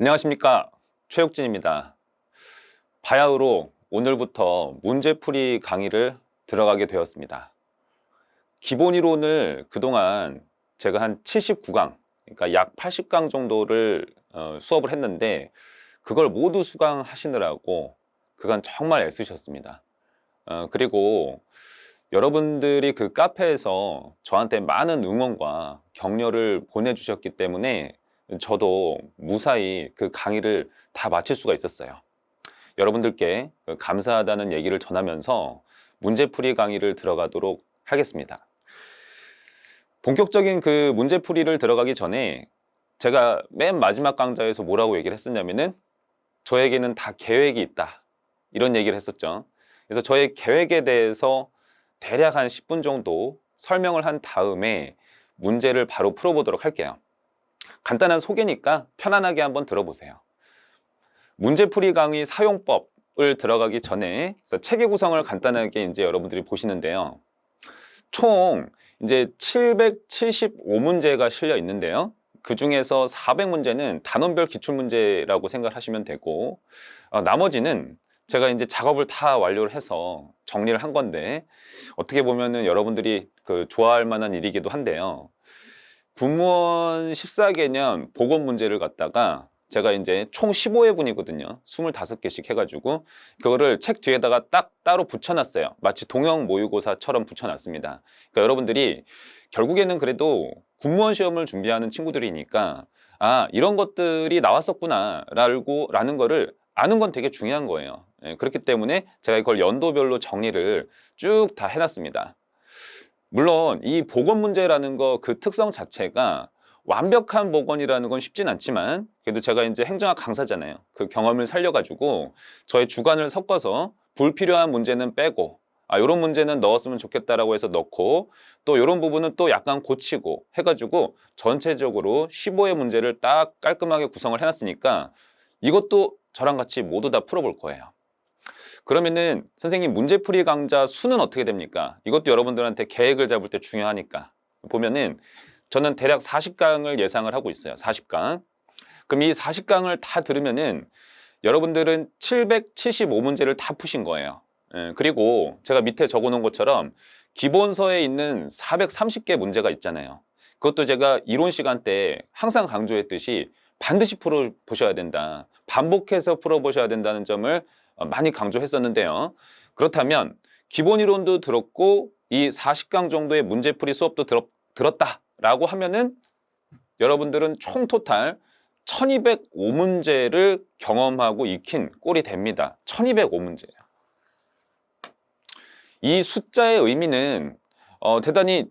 안녕하십니까, 최욱진입니다. 바야흐로 오늘부터 문제풀이 강의를 들어가게 되었습니다. 기본 이론을 그동안 제가 한 79강, 그러니까 약 80강 정도를 수업을 했는데 그걸 모두 수강하시느라고 그간 정말 애쓰셨습니다. 그리고 여러분들이 그 카페에서 저한테 많은 응원과 격려를 보내주셨기 때문에 저도 무사히 그 강의를 다 마칠 수가 있었어요. 여러분들께 감사하다는 얘기를 전하면서 문제풀이 강의를 들어가도록 하겠습니다. 본격적인 그 문제풀이를 들어가기 전에 제가 맨 마지막 강좌에서 뭐라고 얘기를 했었냐면은 저에게는 다 계획이 있다, 이런 얘기를 했었죠. 그래서 저의 계획에 대해서 대략 한 10분 정도 설명을 한 다음에 문제를 바로 풀어보도록 할게요. 간단한 소개니까 편안하게 한번 들어보세요. 문제풀이 강의 사용법을 들어가기 전에 체계 구성을 간단하게 이제 여러분들이 보시는데요. 총 이제 775문제가 실려 있는데요. 그 중에서 400문제는 단원별 기출문제라고 생각하시면 되고, 나머지는 제가 이제 작업을 다 완료를 해서 정리를 한 건데, 어떻게 보면은 여러분들이 좋아할 만한 일이기도 한데요. 군무원 14개년 보건 문제를 갖다가 제가 이제 총 15회분이거든요. 25개씩 해가지고 그거를 책 뒤에다가 딱 따로 붙여놨어요. 마치 동형 모의고사처럼 붙여놨습니다. 그러니까 여러분들이 결국에는 그래도 군무원 시험을 준비하는 친구들이니까 이런 것들이 나왔었구나 라는 거를 아는 건 되게 중요한 거예요. 그렇기 때문에 제가 이걸 연도별로 정리를 쭉 다 해놨습니다. 물론 이 보건 문제라는 거 그 특성 자체가 완벽한 보건이라는 건 쉽진 않지만, 그래도 제가 이제 행정학 강사잖아요. 그 경험을 살려가지고 저의 주관을 섞어서 불필요한 문제는 빼고, 이런 문제는 넣었으면 좋겠다라고 해서 넣고, 또 이런 부분은 또 약간 고치고 해가지고 전체적으로 15의 문제를 딱 깔끔하게 구성을 해놨으니까 이것도 저랑 같이 모두 다 풀어볼 거예요. 그러면은 선생님, 문제풀이 강좌 수는 어떻게 됩니까? 이것도 여러분들한테 계획을 잡을 때 중요하니까. 보면은 저는 대략 40강을 예상을 하고 있어요. 40강. 그럼 이 40강을 다 들으면은 여러분들은 775문제를 다 푸신 거예요. 그리고 제가 밑에 적어 놓은 것처럼 기본서에 있는 430개 문제가 있잖아요. 그것도 제가 이론 시간 때 항상 강조했듯이 반드시 풀어보셔야 된다, 반복해서 풀어보셔야 된다는 점을 많이 강조했었는데요. 그렇다면 기본 이론도 들었고 이 40강 정도의 문제풀이 수업도 들었다라고 하면은 여러분들은 총 토탈 1205문제를 경험하고 익힌 꼴이 됩니다. 1205문제예요. 이 숫자의 의미는 대단히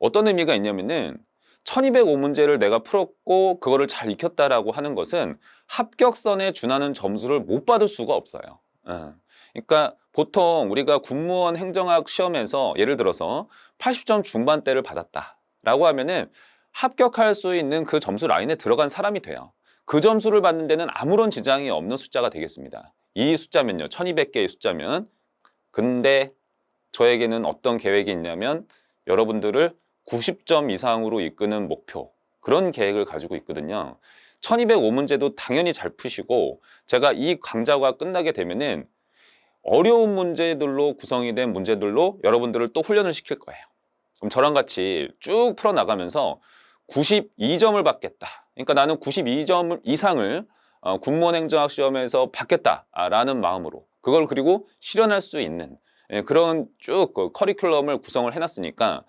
어떤 의미가 있냐면은 1205문제를 내가 풀었고 그거를 잘 익혔다라고 하는 것은 합격선에 준하는 점수를 못 받을 수가 없어요. 그러니까 보통 우리가 군무원 행정학 시험에서 예를 들어서 80점 중반대를 받았다라고 하면은 합격할 수 있는 그 점수 라인에 들어간 사람이 돼요. 그 점수를 받는 데는 아무런 지장이 없는 숫자가 되겠습니다. 이 숫자면요, 1200개의 숫자면. 근데 저에게는 어떤 계획이 있냐면 여러분들을 90점 이상으로 이끄는 목표, 그런 계획을 가지고 있거든요. 1205문제도 당연히 잘 푸시고, 제가 이 강좌가 끝나게 되면은 어려운 문제들로 구성이 된 문제들로 여러분들을 또 훈련을 시킬 거예요. 그럼 저랑 같이 쭉 풀어나가면서 92점을 받겠다, 그러니까 나는 92점 이상을 군무원 행정학 시험에서 받겠다라는 마음으로 그걸 그리고 실현할 수 있는 그런 쭉 커리큘럼을 구성을 해놨으니까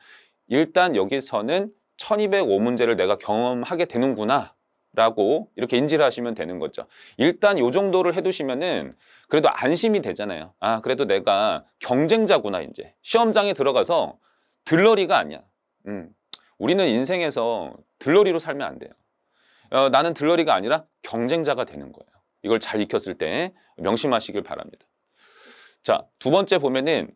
일단 여기서는 1205문제를 내가 경험하게 되는구나 라고 이렇게 인지를 하시면 되는 거죠. 일단 이 정도를 해두시면은 그래도 안심이 되잖아요. 그래도 내가 경쟁자구나. 이제 시험장에 들어가서 들러리가 아니야. 우리는 인생에서 들러리로 살면 안 돼요. 나는 들러리가 아니라 경쟁자가 되는 거예요. 이걸 잘 익혔을 때 명심하시길 바랍니다. 자, 두 번째 보면은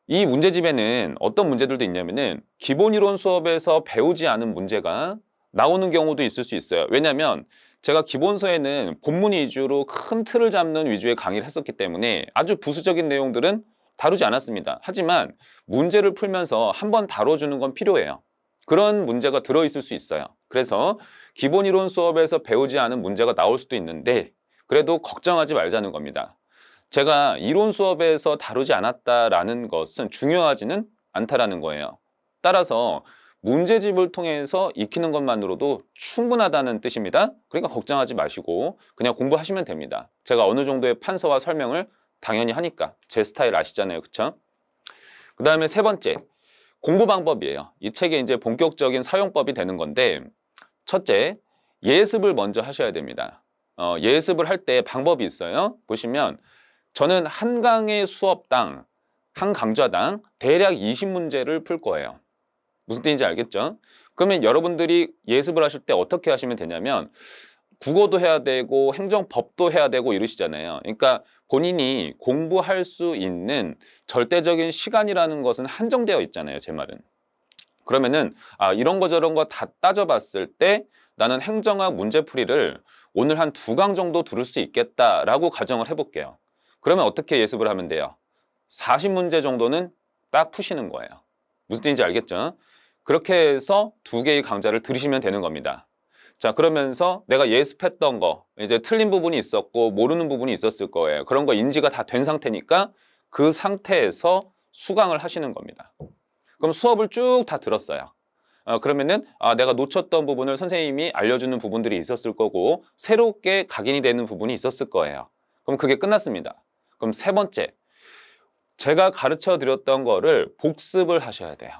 이 문제집에는 어떤 문제들도 있냐면은 기본 이론 수업에서 배우지 않은 문제가 나오는 경우도 있을 수 있어요. 왜냐하면 제가 기본서에는 본문 위주로 큰 틀을 잡는 위주의 강의를 했었기 때문에 아주 부수적인 내용들은 다루지 않았습니다. 하지만 문제를 풀면서 한번 다뤄주는 건 필요해요. 그런 문제가 들어있을 수 있어요. 그래서 기본 이론 수업에서 배우지 않은 문제가 나올 수도 있는데 그래도 걱정하지 말자는 겁니다. 제가 이론 수업에서 다루지 않았다라는 것은 중요하지는 않다라는 거예요. 따라서 문제집을 통해서 익히는 것만으로도 충분하다는 뜻입니다. 그러니까 걱정하지 마시고 그냥 공부하시면 됩니다. 제가 어느 정도의 판서와 설명을 당연히 하니까 제 스타일 아시잖아요. 그쵸? 그 다음에 세 번째, 공부 방법이에요. 이 책의 이제 본격적인 사용법이 되는 건데 첫째, 예습을 먼저 하셔야 됩니다. 예습을 할 때 방법이 있어요. 보시면 저는 한 강의 수업당, 한 강좌당 대략 20문제를 풀 거예요. 무슨 뜻인지 알겠죠? 그러면 여러분들이 예습을 하실 때 어떻게 하시면 되냐면 국어도 해야 되고 행정법도 해야 되고 이러시잖아요. 그러니까 본인이 공부할 수 있는 절대적인 시간이라는 것은 한정되어 있잖아요. 제 말은. 그러면은 이런 거 저런 거 다 따져봤을 때 나는 행정학 문제풀이를 오늘 한 2강 정도 들을 수 있겠다라고 가정을 해볼게요. 그러면 어떻게 예습을 하면 돼요? 40문제 정도는 딱 푸시는 거예요. 무슨 뜻인지 알겠죠? 그렇게 해서 2개의 강좌를 들으시면 되는 겁니다. 자, 그러면서 내가 예습했던 거, 이제 틀린 부분이 있었고 모르는 부분이 있었을 거예요. 그런 거 인지가 다 된 상태니까 그 상태에서 수강을 하시는 겁니다. 그럼 수업을 쭉 다 들었어요. 그러면은 내가 놓쳤던 부분을 선생님이 알려주는 부분들이 있었을 거고 새롭게 각인이 되는 부분이 있었을 거예요. 그럼 그게 끝났습니다. 그럼 세 번째, 제가 가르쳐 드렸던 거를 복습을 하셔야 돼요.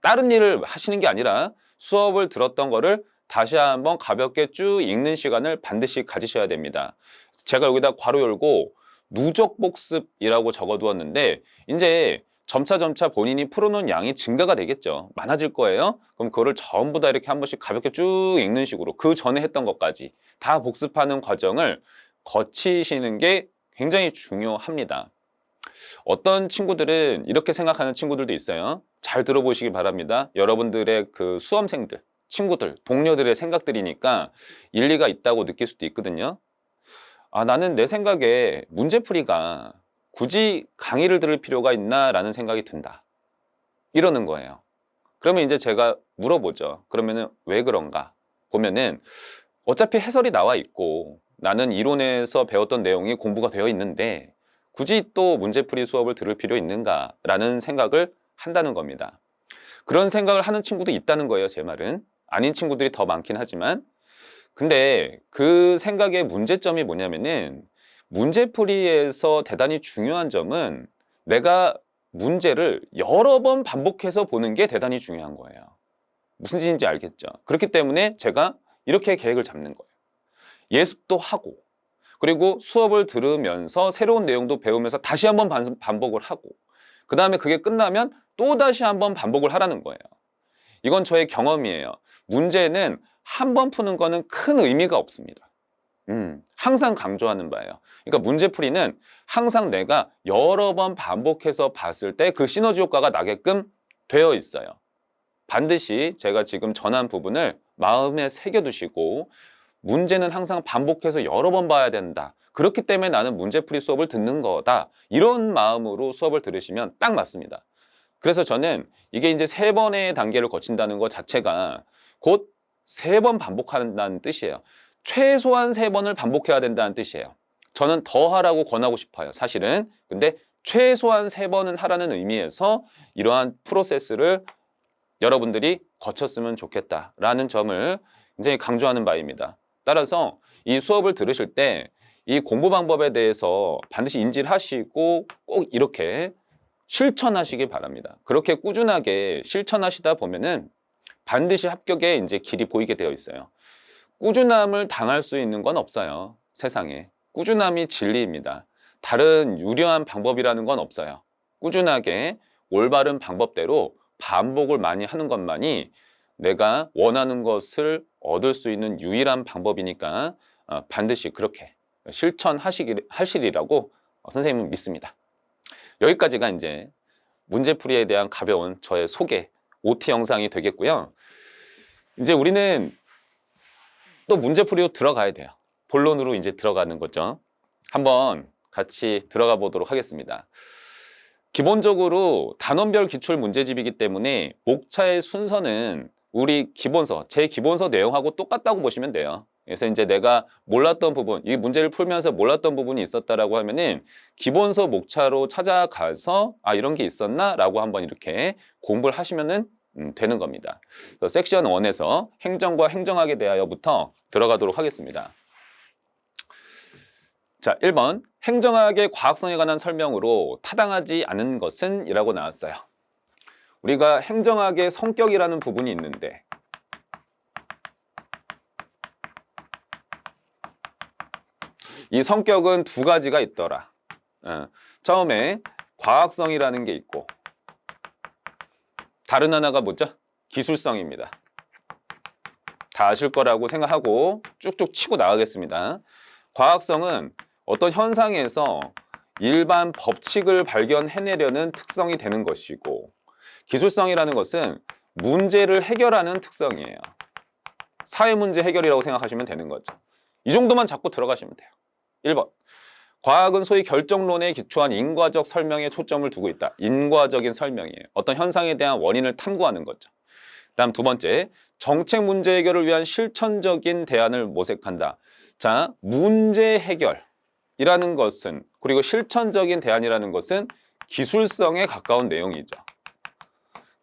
다른 일을 하시는 게 아니라 수업을 들었던 거를 다시 한번 가볍게 쭉 읽는 시간을 반드시 가지셔야 됩니다. 제가 여기다 괄호 열고 누적 복습이라고 적어 두었는데 이제 점차 본인이 풀어놓은 양이 증가가 되겠죠. 많아질 거예요. 그럼 그거를 전부 다 이렇게 한 번씩 가볍게 쭉 읽는 식으로 그 전에 했던 것까지 다 복습하는 과정을 거치시는 게 굉장히 중요합니다. 어떤 친구들은 이렇게 생각하는 친구들도 있어요. 잘 들어보시기 바랍니다. 여러분들의 그 수험생들, 친구들, 동료들의 생각들이니까 일리가 있다고 느낄 수도 있거든요. 나는 내 생각에 문제풀이가 굳이 강의를 들을 필요가 있나 라는 생각이 든다. 이러는 거예요. 그러면 이제 제가 물어보죠. 그러면은 왜 그런가? 보면은 어차피 해설이 나와 있고 나는 이론에서 배웠던 내용이 공부가 되어 있는데 굳이 또 문제풀이 수업을 들을 필요 있는가? 라는 생각을 한다는 겁니다. 그런 생각을 하는 친구도 있다는 거예요, 제 말은. 아닌 친구들이 더 많긴 하지만. 근데 그 생각의 문제점이 뭐냐면은 문제풀이에서 대단히 중요한 점은 내가 문제를 여러 번 반복해서 보는 게 대단히 중요한 거예요. 무슨 뜻인지 알겠죠? 그렇기 때문에 제가 이렇게 계획을 잡는 거예요. 예습도 하고 그리고 수업을 들으면서 새로운 내용도 배우면서 다시 한번 반복을 하고 그 다음에 그게 끝나면 또 다시 한번 반복을 하라는 거예요. 이건 저의 경험이에요. 문제는 한 번 푸는 거는 큰 의미가 없습니다. 항상 강조하는 바예요. 그러니까 문제풀이는 항상 내가 여러 번 반복해서 봤을 때 그 시너지 효과가 나게끔 되어 있어요. 반드시 제가 지금 전한 부분을 마음에 새겨두시고 문제는 항상 반복해서 여러 번 봐야 된다. 그렇기 때문에 나는 문제풀이 수업을 듣는 거다. 이런 마음으로 수업을 들으시면 딱 맞습니다. 그래서 저는 이게 이제 3번의 단계를 거친다는 것 자체가 곧 3번 반복한다는 뜻이에요. 최소한 3번을 반복해야 된다는 뜻이에요. 저는 더 하라고 권하고 싶어요, 사실은. 근데 최소한 3번은 하라는 의미에서 이러한 프로세스를 여러분들이 거쳤으면 좋겠다라는 점을 굉장히 강조하는 바입니다. 따라서 이 수업을 들으실 때 이 공부 방법에 대해서 반드시 인지를 하시고 꼭 이렇게 실천하시기 바랍니다. 그렇게 꾸준하게 실천하시다 보면은 반드시 합격에 이제 길이 보이게 되어 있어요. 꾸준함을 당할 수 있는 건 없어요. 세상에. 꾸준함이 진리입니다. 다른 유려한 방법이라는 건 없어요. 꾸준하게 올바른 방법대로 반복을 많이 하는 것만이 내가 원하는 것을 얻을 수 있는 유일한 방법이니까 반드시 그렇게 실천하시리라고 선생님은 믿습니다. 여기까지가 이제 문제풀이에 대한 가벼운 저의 소개, OT 영상이 되겠고요. 이제 우리는 또 문제풀이로 들어가야 돼요. 본론으로 이제 들어가는 거죠. 한번 같이 들어가 보도록 하겠습니다. 기본적으로 단원별 기출 문제집이기 때문에 목차의 순서는 우리 기본서, 제 기본서 내용하고 똑같다고 보시면 돼요. 그래서 이제 내가 몰랐던 부분, 이 문제를 풀면서 몰랐던 부분이 있었다라고 하면은 기본서 목차로 찾아가서 아, 이런 게 있었나? 라고 한번 이렇게 공부를 하시면은 되는 겁니다. 그래서 섹션 1에서 행정과 행정학에 대하여부터 들어가도록 하겠습니다. 자, 1번. 행정학의 과학성에 관한 설명으로 타당하지 않은 것은? 이라고 나왔어요. 우리가 행정학의 성격이라는 부분이 있는데 이 성격은 두 가지가 있더라. 처음에 과학성이라는 게 있고 다른 하나가 뭐죠? 기술성입니다. 다 아실 거라고 생각하고 쭉쭉 치고 나가겠습니다. 과학성은 어떤 현상에서 일반 법칙을 발견해내려는 특성이 되는 것이고 기술성이라는 것은 문제를 해결하는 특성이에요. 사회문제 해결이라고 생각하시면 되는 거죠. 이 정도만 잡고 들어가시면 돼요. 1번. 과학은 소위 결정론에 기초한 인과적 설명에 초점을 두고 있다. 인과적인 설명이에요. 어떤 현상에 대한 원인을 탐구하는 거죠. 다음 두 번째. 정책 문제 해결을 위한 실천적인 대안을 모색한다. 자, 문제 해결이라는 것은 그리고 실천적인 대안이라는 것은 기술성에 가까운 내용이죠.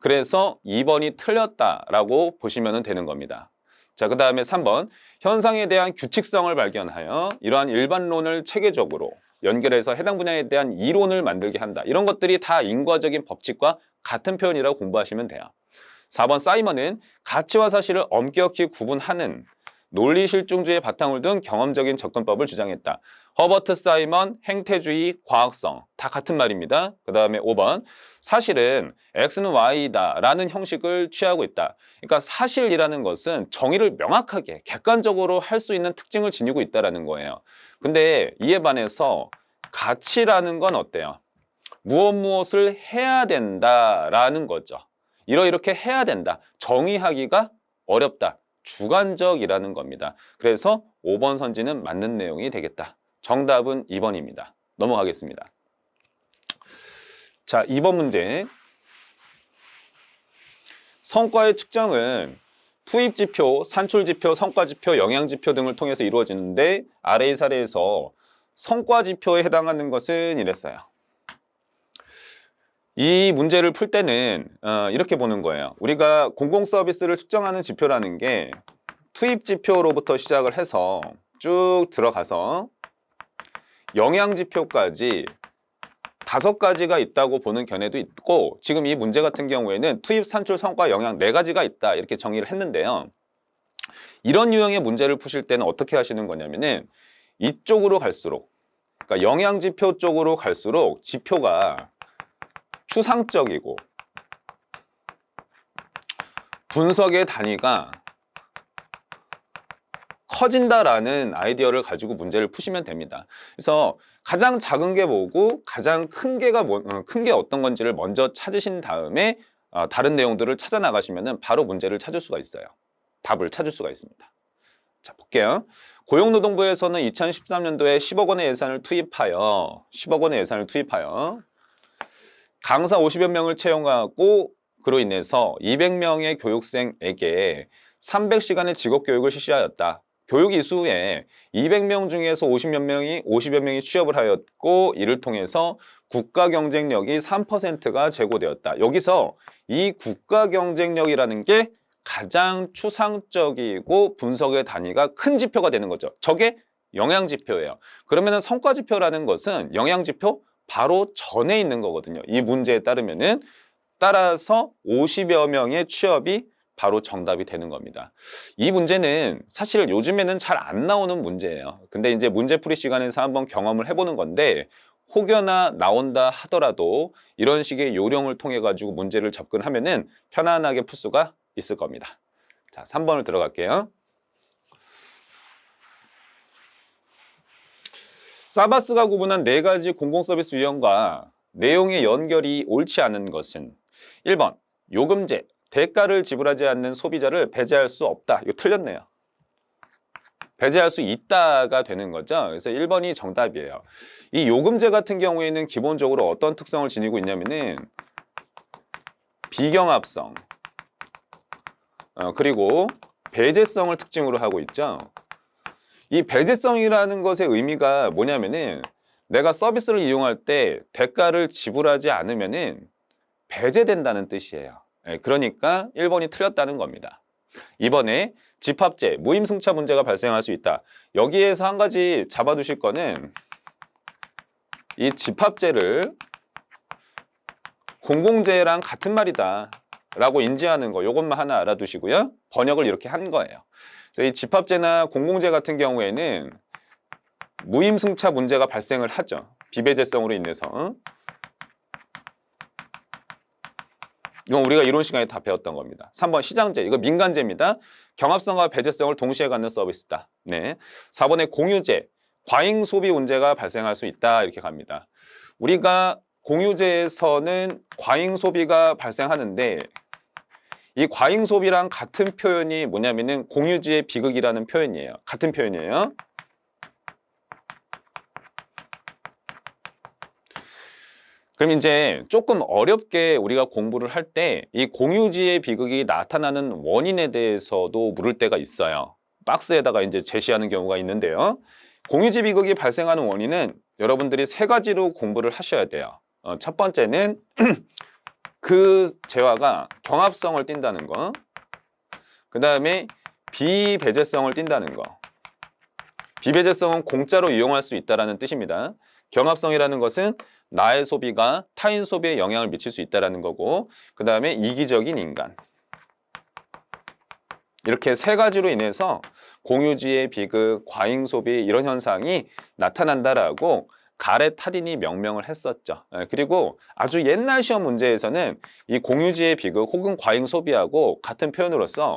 그래서 2번이 틀렸다라고 보시면 되는 겁니다. 자, 그 다음에 3번. 현상에 대한 규칙성을 발견하여 이러한 일반론을 체계적으로 연결해서 해당 분야에 대한 이론을 만들게 한다. 이런 것들이 다 인과적인 법칙과 같은 표현이라고 공부하시면 돼요. 4번. 사이먼은 가치와 사실을 엄격히 구분하는 논리실중주의 바탕을 둔 경험적인 접근법을 주장했다. 허버트 사이먼, 행태주의, 과학성 다 같은 말입니다. 그 다음에 5번. 사실은 X는 Y다 라는 형식을 취하고 있다. 그러니까 사실이라는 것은 정의를 명확하게 객관적으로 할 수 있는 특징을 지니고 있다는 거예요. 근데 이에 반해서 가치라는 건 어때요? 무엇을 해야 된다라는 거죠. 이렇게 해야 된다. 정의하기가 어렵다. 주관적이라는 겁니다. 그래서 5번 선지는 맞는 내용이 되겠다. 정답은 2번입니다. 넘어가겠습니다. 자, 2번 문제. 성과의 측정은 투입지표, 산출지표, 성과지표, 영양지표 등을 통해서 이루어지는데 아래의 사례에서 성과지표에 해당하는 것은 이랬어요. 이 문제를 풀 때는 이렇게 보는 거예요. 우리가 공공서비스를 측정하는 지표라는 게 투입지표로부터 시작을 해서 쭉 들어가서 영양지표까지 5가지가 있다고 보는 견해도 있고 지금 이 문제 같은 경우에는 투입, 산출, 성과, 영양 4가지가 있다 이렇게 정의를 했는데요. 이런 유형의 문제를 푸실 때는 어떻게 하시는 거냐면은 이쪽으로 갈수록 그러니까 영양지표 쪽으로 갈수록 지표가 추상적이고 분석의 단위가 커진다라는 아이디어를 가지고 문제를 푸시면 됩니다. 그래서 가장 작은 게 뭐고 가장 큰 게 어떤 건지를 먼저 찾으신 다음에 다른 내용들을 찾아 나가시면 바로 문제를 찾을 수가 있어요. 답을 찾을 수가 있습니다. 자, 볼게요. 고용노동부에서는 2013년도에 10억 원의 예산을 투입하여 강사 50여 명을 채용하고 그로 인해서 200명의 교육생에게 300시간의 직업교육을 실시하였다. 교육 이수에 200명 중에서 50여 명이 취업을 하였고 이를 통해서 국가 경쟁력이 3%가 제고되었다. 여기서 이 국가 경쟁력이라는 게 가장 추상적이고 분석의 단위가 큰 지표가 되는 거죠. 저게 영양지표예요. 그러면 성과지표라는 것은 영양지표 바로 전에 있는 거거든요. 이 문제에 따르면은 따라서 50여 명의 취업이 바로 정답이 되는 겁니다. 이 문제는 사실 요즘에는 잘 안 나오는 문제예요. 근데 이제 문제풀이 시간에서 한번 경험을 해보는 건데 혹여나 나온다 하더라도 이런 식의 요령을 통해 가지고 문제를 접근하면은 편안하게 풀 수가 있을 겁니다. 자, 3번을 들어갈게요. 사바스가 구분한 4가지 공공서비스 유형과 내용의 연결이 옳지 않은 것은 1번 요금제, 대가를 지불하지 않는 소비자를 배제할 수 없다. 이거 틀렸네요. 배제할 수 있다가 되는 거죠. 그래서 1번이 정답이에요. 이 요금제 같은 경우에는 기본적으로 어떤 특성을 지니고 있냐면은 비경합성, 그리고 배제성을 특징으로 하고 있죠. 이 배제성이라는 것의 의미가 뭐냐면은 내가 서비스를 이용할 때 대가를 지불하지 않으면은 배제된다는 뜻이에요. 그러니까 1번이 틀렸다는 겁니다. 2번에 집합제, 무임승차 문제가 발생할 수 있다. 여기에서 한 가지 잡아두실 거는 이 집합제를 공공재랑 같은 말이다 라고 인지하는 거, 이것만 하나 알아두시고요. 번역을 이렇게 한 거예요. 그래서 이 집합제나 공공재 같은 경우에는 무임승차 문제가 발생을 하죠. 비배제성으로 인해서. 이건 우리가 이론 시간에 다 배웠던 겁니다. 3번 시장제, 이거 민간제입니다. 경합성과 배제성을 동시에 갖는 서비스다. 네. 4번에 공유제, 과잉 소비 문제가 발생할 수 있다. 이렇게 갑니다. 우리가 공유제에서는 과잉 소비가 발생하는데 이 과잉 소비랑 같은 표현이 뭐냐면은 공유지의 비극이라는 표현이에요. 같은 표현이에요. 그럼 이제 조금 어렵게 우리가 공부를 할 때 이 공유지의 비극이 나타나는 원인에 대해서도 물을 때가 있어요. 박스에다가 이제 제시하는 경우가 있는데요. 공유지 비극이 발생하는 원인은 여러분들이 세 가지로 공부를 하셔야 돼요. 첫 번째는 그 재화가 경합성을 띈다는 거. 그 다음에 비배제성을 띈다는 거. 비배제성은 공짜로 이용할 수 있다는 뜻입니다. 경합성이라는 것은 나의 소비가 타인 소비에 영향을 미칠 수 있다는 거고, 그 다음에 이기적인 인간. 이렇게 세 가지로 인해서 공유지의 비극, 과잉 소비 이런 현상이 나타난다라고 가렛 하딘이 명명을 했었죠. 그리고 아주 옛날 시험 문제에서는 이 공유지의 비극 혹은 과잉 소비하고 같은 표현으로서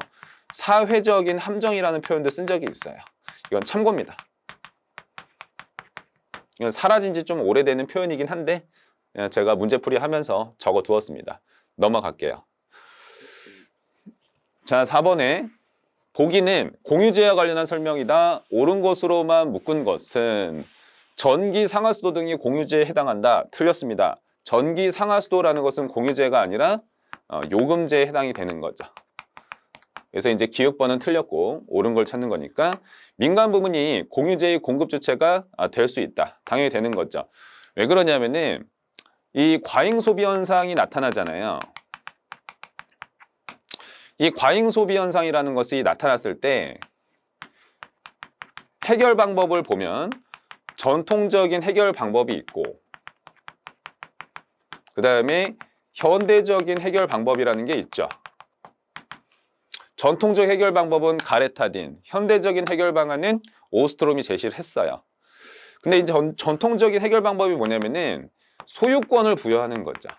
사회적인 함정이라는 표현도 쓴 적이 있어요. 이건 참고입니다. 이건 사라진 지 좀 오래되는 표현이긴 한데 제가 문제풀이 하면서 적어두었습니다. 넘어갈게요. 자, 4번에 보기는 공유제와 관련한 설명이다. 옳은 것으로만 묶은 것은 전기 상하수도 등이 공유제에 해당한다. 틀렸습니다. 전기 상하수도라는 것은 공유제가 아니라 요금제에 해당이 되는 거죠. 그래서 이제 기억번은 틀렸고 옳은 걸 찾는 거니까 민간 부문이 공유제의 공급 주체가 될 수 있다. 당연히 되는 거죠. 왜 그러냐면은 이 과잉 소비 현상이 나타나잖아요. 이 과잉 소비 현상이라는 것이 나타났을 때 해결 방법을 보면 전통적인 해결 방법이 있고 그 다음에 현대적인 해결 방법이라는 게 있죠. 전통적 해결 방법은 가렛 하딘, 현대적인 해결 방안은 오스트롬이 제시를 했어요. 근데 이제 전통적인 해결 방법이 뭐냐면은 소유권을 부여하는 거죠.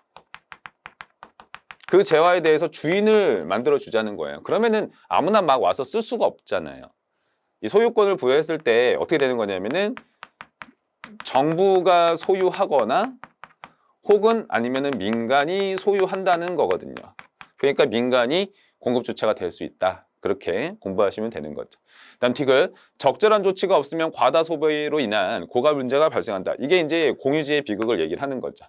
그 재화에 대해서 주인을 만들어 주자는 거예요. 그러면은 아무나 막 와서 쓸 수가 없잖아요. 이 소유권을 부여했을 때 어떻게 되는 거냐면은 정부가 소유하거나 혹은 아니면은 민간이 소유한다는 거거든요. 그러니까 민간이 공급 주체가 될 수 있다. 그렇게 공부하시면 되는 거죠. 다음 팁은 적절한 조치가 없으면 과다 소비로 인한 고가 문제가 발생한다. 이게 이제 공유지의 비극을 얘기를 하는 거죠.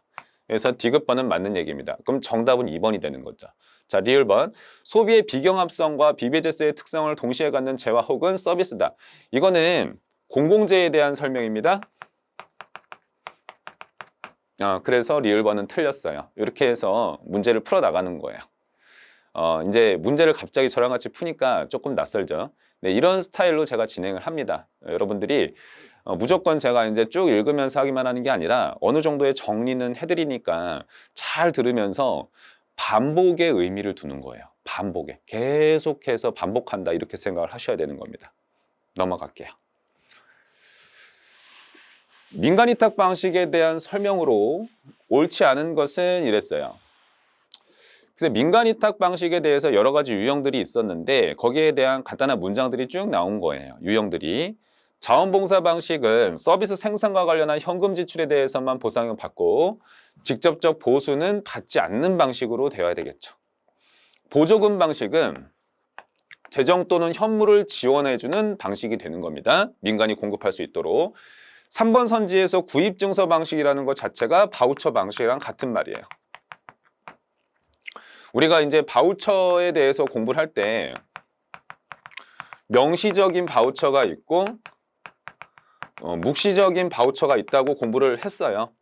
그래서 디귿번은 맞는 얘기입니다. 그럼 정답은 2번이 되는 거죠. 자, 리을번. 소비의 비경합성과 비배제세의 특성을 동시에 갖는 재화 혹은 서비스다. 이거는 공공재에 대한 설명입니다. 그래서 리을번은 틀렸어요. 이렇게 해서 문제를 풀어 나가는 거예요. 이제 문제를 갑자기 저랑 같이 푸니까 조금 낯설죠. 네, 이런 스타일로 제가 진행을 합니다. 여러분들이 무조건 제가 이제 쭉 읽으면서 하기만 하는 게 아니라 어느 정도의 정리는 해드리니까 잘 들으면서 반복의 의미를 두는 거예요. 반복에. 계속해서 반복한다 이렇게 생각을 하셔야 되는 겁니다. 넘어갈게요. 민간위탁 방식에 대한 설명으로 옳지 않은 것은 이랬어요. 그래서 민간위탁 방식에 대해서 여러 가지 유형들이 있었는데 거기에 대한 간단한 문장들이 쭉 나온 거예요. 유형들이. 자원봉사 방식은 서비스 생산과 관련한 현금 지출에 대해서만 보상을 받고 직접적 보수는 받지 않는 방식으로 되어야 되겠죠. 보조금 방식은 재정 또는 현물을 지원해주는 방식이 되는 겁니다. 민간이 공급할 수 있도록. 3번 선지에서 구입증서 방식이라는 것 자체가 바우처 방식이랑 같은 말이에요. 우리가 이제 바우처에 대해서 공부를 할 때 명시적인 바우처가 있고 묵시적인 바우처가 있다고 공부를 했어요.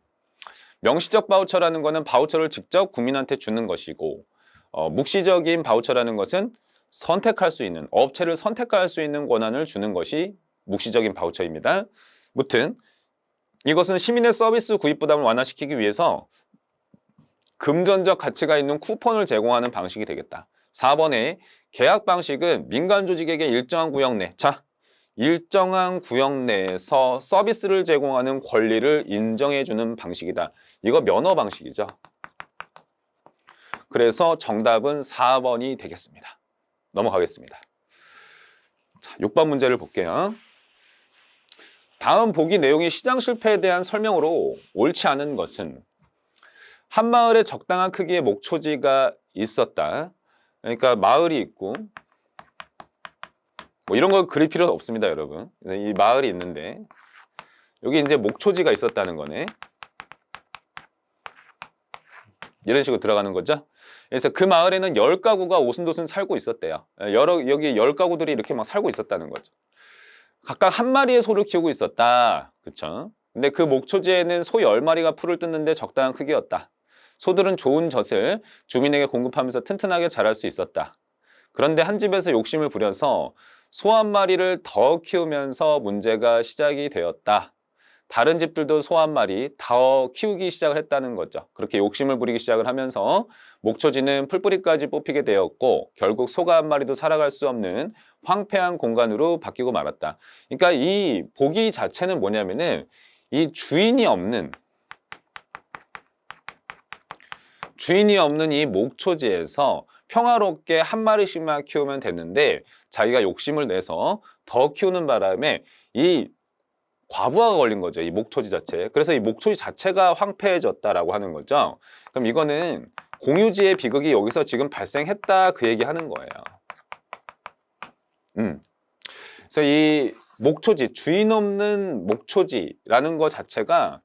명시적 바우처라는 것은 바우처를 직접 국민한테 주는 것이고 묵시적인 바우처라는 것은 선택할 수 있는, 업체를 선택할 수 있는 권한을 주는 것이 묵시적인 바우처입니다. 무튼 이것은 시민의 서비스 구입 부담을 완화시키기 위해서 금전적 가치가 있는 쿠폰을 제공하는 방식이 되겠다. 4번에 계약 방식은 민간 조직에게 일정한 구역 내, 일정한 구역 내에서 서비스를 제공하는 권리를 인정해주는 방식이다. 이거 면허 방식이죠. 그래서 정답은 4번이 되겠습니다. 넘어가겠습니다. 자, 6번 문제를 볼게요. 다음 보기 내용이 시장 실패에 대한 설명으로 옳지 않은 것은 한 마을에 적당한 크기의 목초지가 있었다. 그러니까 마을이 있고 뭐 이런 거 그릴 필요는 없습니다, 여러분. 이 마을이 있는데 여기 이제 목초지가 있었다는 거네. 이런 식으로 들어가는 거죠. 그래서 그 마을에는 10가구가 오순도순 살고 있었대요. 여기 10가구들이 이렇게 막 살고 있었다는 거죠. 각각 한 마리의 소를 키우고 있었다. 그쵸? 근데 그 목초지에는 소 10마리가 풀을 뜯는데 적당한 크기였다. 소들은 좋은 젖을 주민에게 공급하면서 튼튼하게 자랄 수 있었다. 그런데 한 집에서 욕심을 부려서 소 한 마리를 더 키우면서 문제가 시작이 되었다. 다른 집들도 소 한 마리 더 키우기 시작을 했다는 거죠. 그렇게 욕심을 부리기 시작을 하면서 목초지는 풀뿌리까지 뽑히게 되었고 결국 소가 한 마리도 살아갈 수 없는 황폐한 공간으로 바뀌고 말았다. 그러니까 이 보기 자체는 뭐냐면은 이 주인이 없는 이 목초지에서 평화롭게 한 마리씩만 키우면 됐는데 자기가 욕심을 내서 더 키우는 바람에 이 과부하가 걸린 거죠. 이 목초지 자체. 그래서 이 목초지 자체가 황폐해졌다라고 하는 거죠. 그럼 이거는 공유지의 비극이 여기서 지금 발생했다 그 얘기하는 거예요. 그래서 이 목초지, 주인 없는 목초지라는 것 자체가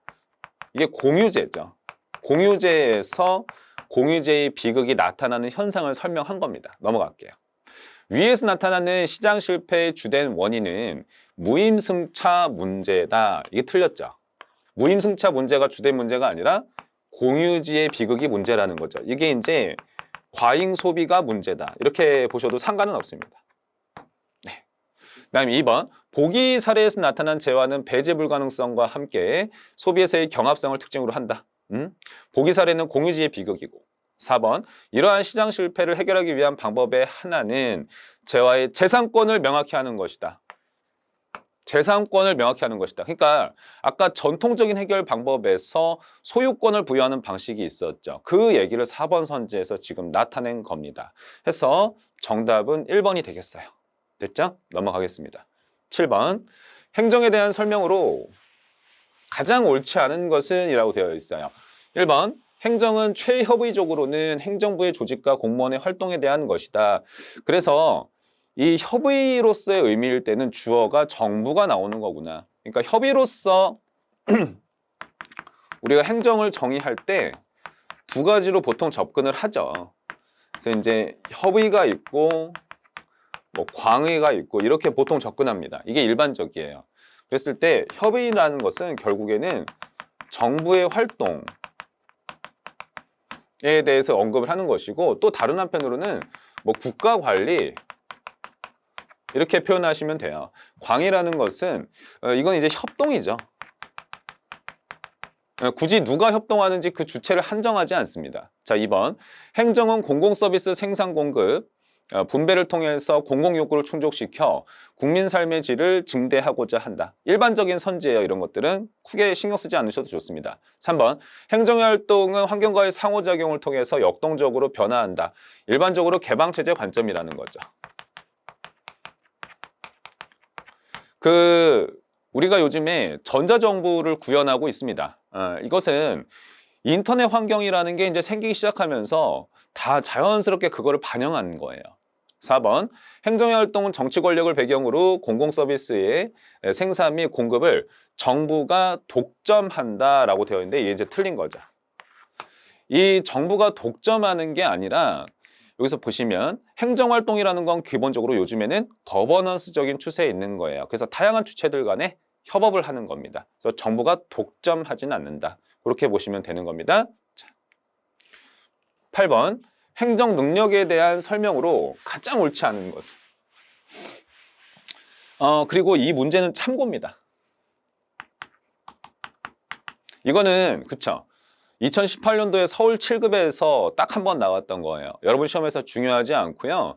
이게 공유제죠. 공유제에서 공유제의 비극이 나타나는 현상을 설명한 겁니다. 넘어갈게요. 위에서 나타나는 시장 실패의 주된 원인은 무임승차 문제다. 이게 틀렸죠. 무임승차 문제가 주된 문제가 아니라 공유지의 비극이 문제라는 거죠. 이게 이제 과잉 소비가 문제다. 이렇게 보셔도 상관은 없습니다. 네. 그다음 2번. 보기 사례에서 나타난 재화는 배제 불가능성과 함께 소비에서의 경합성을 특징으로 한다. 보기 사례는 공유지의 비극이고 4번. 이러한 시장 실패를 해결하기 위한 방법의 하나는 재화의 재산권을 명확히 하는 것이다. 재산권을 명확히 하는 것이다. 그러니까 아까 전통적인 해결 방법에서 소유권을 부여하는 방식이 있었죠. 그 얘기를 4번 선지에서 지금 나타낸 겁니다. 해서 정답은 1번이 되겠어요. 됐죠? 넘어가겠습니다. 7번. 행정에 대한 설명으로 가장 옳지 않은 것은 이라고 되어 있어요. 1번. 행정은 최협의적으로는 행정부의 조직과 공무원의 활동에 대한 것이다. 그래서 이 협의로서의 의미일 때는 주어가 정부가 나오는 거구나. 그러니까 협의로서 우리가 행정을 정의할 때 두 가지로 보통 접근을 하죠. 그래서 이제 협의가 있고 뭐 광의가 있고 이렇게 보통 접근합니다. 이게 일반적이에요. 그랬을 때 협의라는 것은 결국에는 정부의 활동에 대해서 언급을 하는 것이고 또 다른 한편으로는 뭐 국가 관리 이렇게 표현하시면 돼요. 광의라는 것은 이건 이제 협동이죠. 굳이 누가 협동하는지 그 주체를 한정하지 않습니다. 자, 2번. 행정은 공공서비스 생산 공급 분배를 통해서 공공요구를 충족시켜 국민 삶의 질을 증대하고자 한다. 일반적인 선지예요. 이런 것들은 크게 신경 쓰지 않으셔도 좋습니다. 3번. 행정의 활동은 환경과의 상호작용을 통해서 역동적으로 변화한다. 일반적으로 개방체제 관점이라는 거죠. 우리가 요즘에 전자정부를 구현하고 있습니다. 이것은 인터넷 환경이라는 게 이제 생기기 시작하면서 다 자연스럽게 그거를 반영한 거예요. 4번. 행정의 활동은 정치 권력을 배경으로 공공서비스의 생산 및 공급을 정부가 독점한다라고 되어 있는데 이게 이제 틀린 거죠. 이 정부가 독점하는 게 아니라 여기서 보시면 행정활동이라는 건 기본적으로 요즘에는 거버넌스적인 추세에 있는 거예요. 그래서 다양한 주체들 간에 협업을 하는 겁니다. 그래서 정부가 독점하지는 않는다. 그렇게 보시면 되는 겁니다. 자, 8번 행정 능력에 대한 설명으로 가장 옳지 않은 것은 그리고 이 문제는 참고입니다. 이거는 그쵸? 2018년도에 서울 7급에서 딱 한 번 나왔던 거예요. 여러분 시험에서 중요하지 않고요.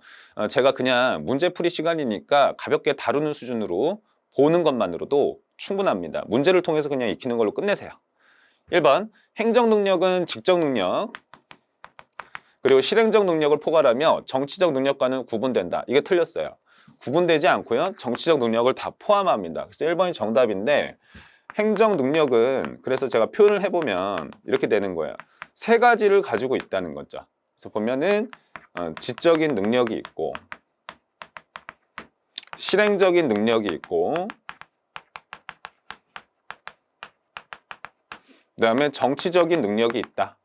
제가 그냥 문제풀이 시간이니까 가볍게 다루는 수준으로 보는 것만으로도 충분합니다. 문제를 통해서 그냥 익히는 걸로 끝내세요. 1번 행정 능력은 직접 능력 그리고 실행적 능력을 포괄하며 정치적 능력과는 구분된다. 이게 틀렸어요. 구분되지 않고요. 정치적 능력을 다 포함합니다. 그래서 1번이 정답인데 행정 능력은 그래서 제가 표현을 해보면 이렇게 되는 거예요. 세 가지를 가지고 있다는 거죠. 그래서 보면은 지적인 능력이 있고 실행적인 능력이 있고 그 다음에 정치적인 능력이 있다.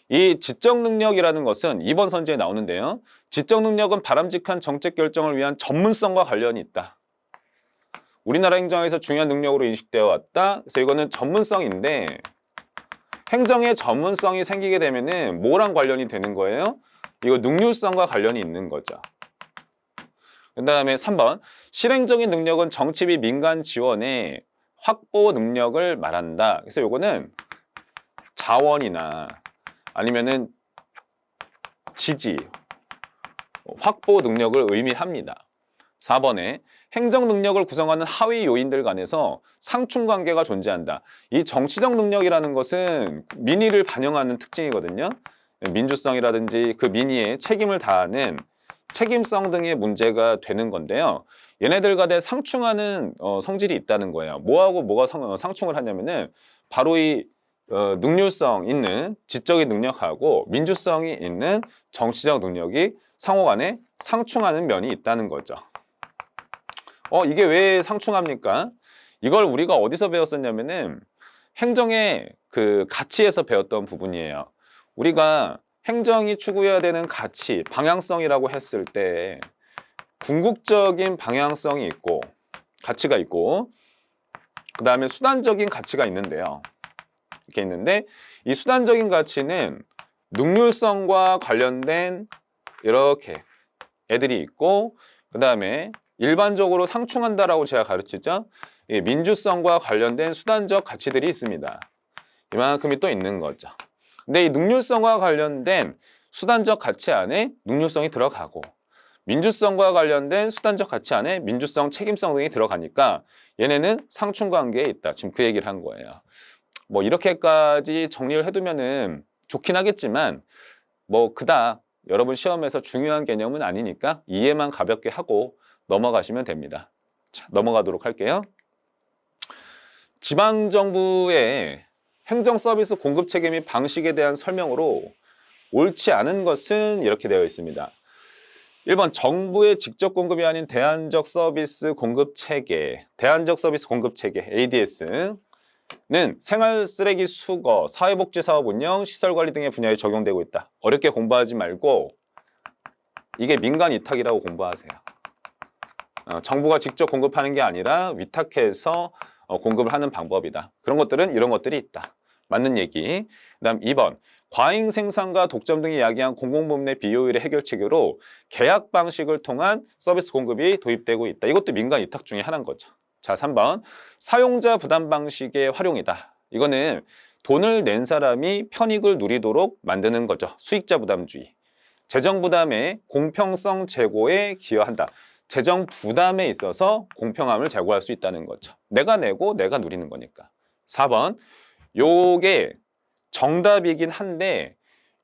이 지적 능력이라는 것은 2번 선지에 나오는데요. 지적 능력은 바람직한 정책 결정을 위한 전문성과 관련이 있다. 우리나라 행정에서 중요한 능력으로 인식되어 왔다. 그래서 이거는 전문성인데 행정에 전문성이 생기게 되면은 뭐랑 관련이 되는 거예요? 이거 능률성과 관련이 있는 거죠. 그 다음에 3번 실행적인 능력은 정치 및 민간 지원의 확보 능력을 말한다. 그래서 이거는 자원이나 아니면은 지지, 확보 능력을 의미합니다. 4번에 행정 능력을 구성하는 하위 요인들 간에서 상충 관계가 존재한다. 이 정치적 능력이라는 것은 민의를 반영하는 특징이거든요. 민주성이라든지 그 민의에 책임을 다하는 책임성 등의 문제가 되는 건데요. 얘네들 간에 상충하는 성질이 있다는 거예요. 뭐하고 뭐가 상충을 하냐면은 바로 이 능률성 있는 지적인 능력하고 민주성이 있는 정치적 능력이 상호 간에 상충하는 면이 있다는 거죠. 이게 왜 상충합니까? 이걸 우리가 어디서 배웠었냐면은 행정의 그 가치에서 배웠던 부분이에요. 우리가 행정이 추구해야 되는 가치, 방향성이라고 했을 때 궁극적인 방향성이 있고 가치가 있고 그 다음에 수단적인 가치가 있는데요. 이렇게 있는데 이 수단적인 가치는 능률성과 관련된 이렇게 애들이 있고 그 다음에 일반적으로 상충한다라고 제가 가르치죠. 민주성과 관련된 수단적 가치들이 있습니다. 이만큼이 또 있는 거죠. 근데 이 능률성과 관련된 수단적 가치 안에 능률성이 들어가고 민주성과 관련된 수단적 가치 안에 민주성, 책임성 등이 들어가니까 얘네는 상충 관계에 있다. 지금 그 얘기를 한 거예요. 뭐 이렇게까지 정리를 해두면은 좋긴 하겠지만 뭐 그닥 여러분 시험에서 중요한 개념은 아니니까 이해만 가볍게 하고 넘어가시면 됩니다. 자, 넘어가도록 할게요. 지방정부의 행정 서비스 공급 체계 및 방식에 대한 설명으로 옳지 않은 것은 이렇게 되어 있습니다. 1번 정부의 직접 공급이 아닌 대안적 서비스 공급 체계, 대안적 서비스 공급 체계 ADS는 생활 쓰레기 수거, 사회복지 사업 운영, 시설 관리 등의 분야에 적용되고 있다. 어렵게 공부하지 말고 이게 민간 위탁이라고 공부하세요. 정부가 직접 공급하는 게 아니라 위탁해서 공급을 하는 방법이다. 그런 것들은 이런 것들이 있다. 맞는 얘기. 그다음 2번 과잉 생산과 독점 등이 야기한 공공부문의 비효율의 해결책으로 계약 방식을 통한 서비스 공급이 도입되고 있다. 이것도 민간 위탁 중에 하나인 거죠. 자, 3번 사용자 부담 방식의 활용이다. 이거는 돈을 낸 사람이 편익을 누리도록 만드는 거죠. 수익자 부담주의. 재정 부담의 공평성 제고에 기여한다. 재정 부담에 있어서 공평함을 제고할 수 있다는 거죠. 내가 내고 내가 누리는 거니까. 4번 요게 정답이긴 한데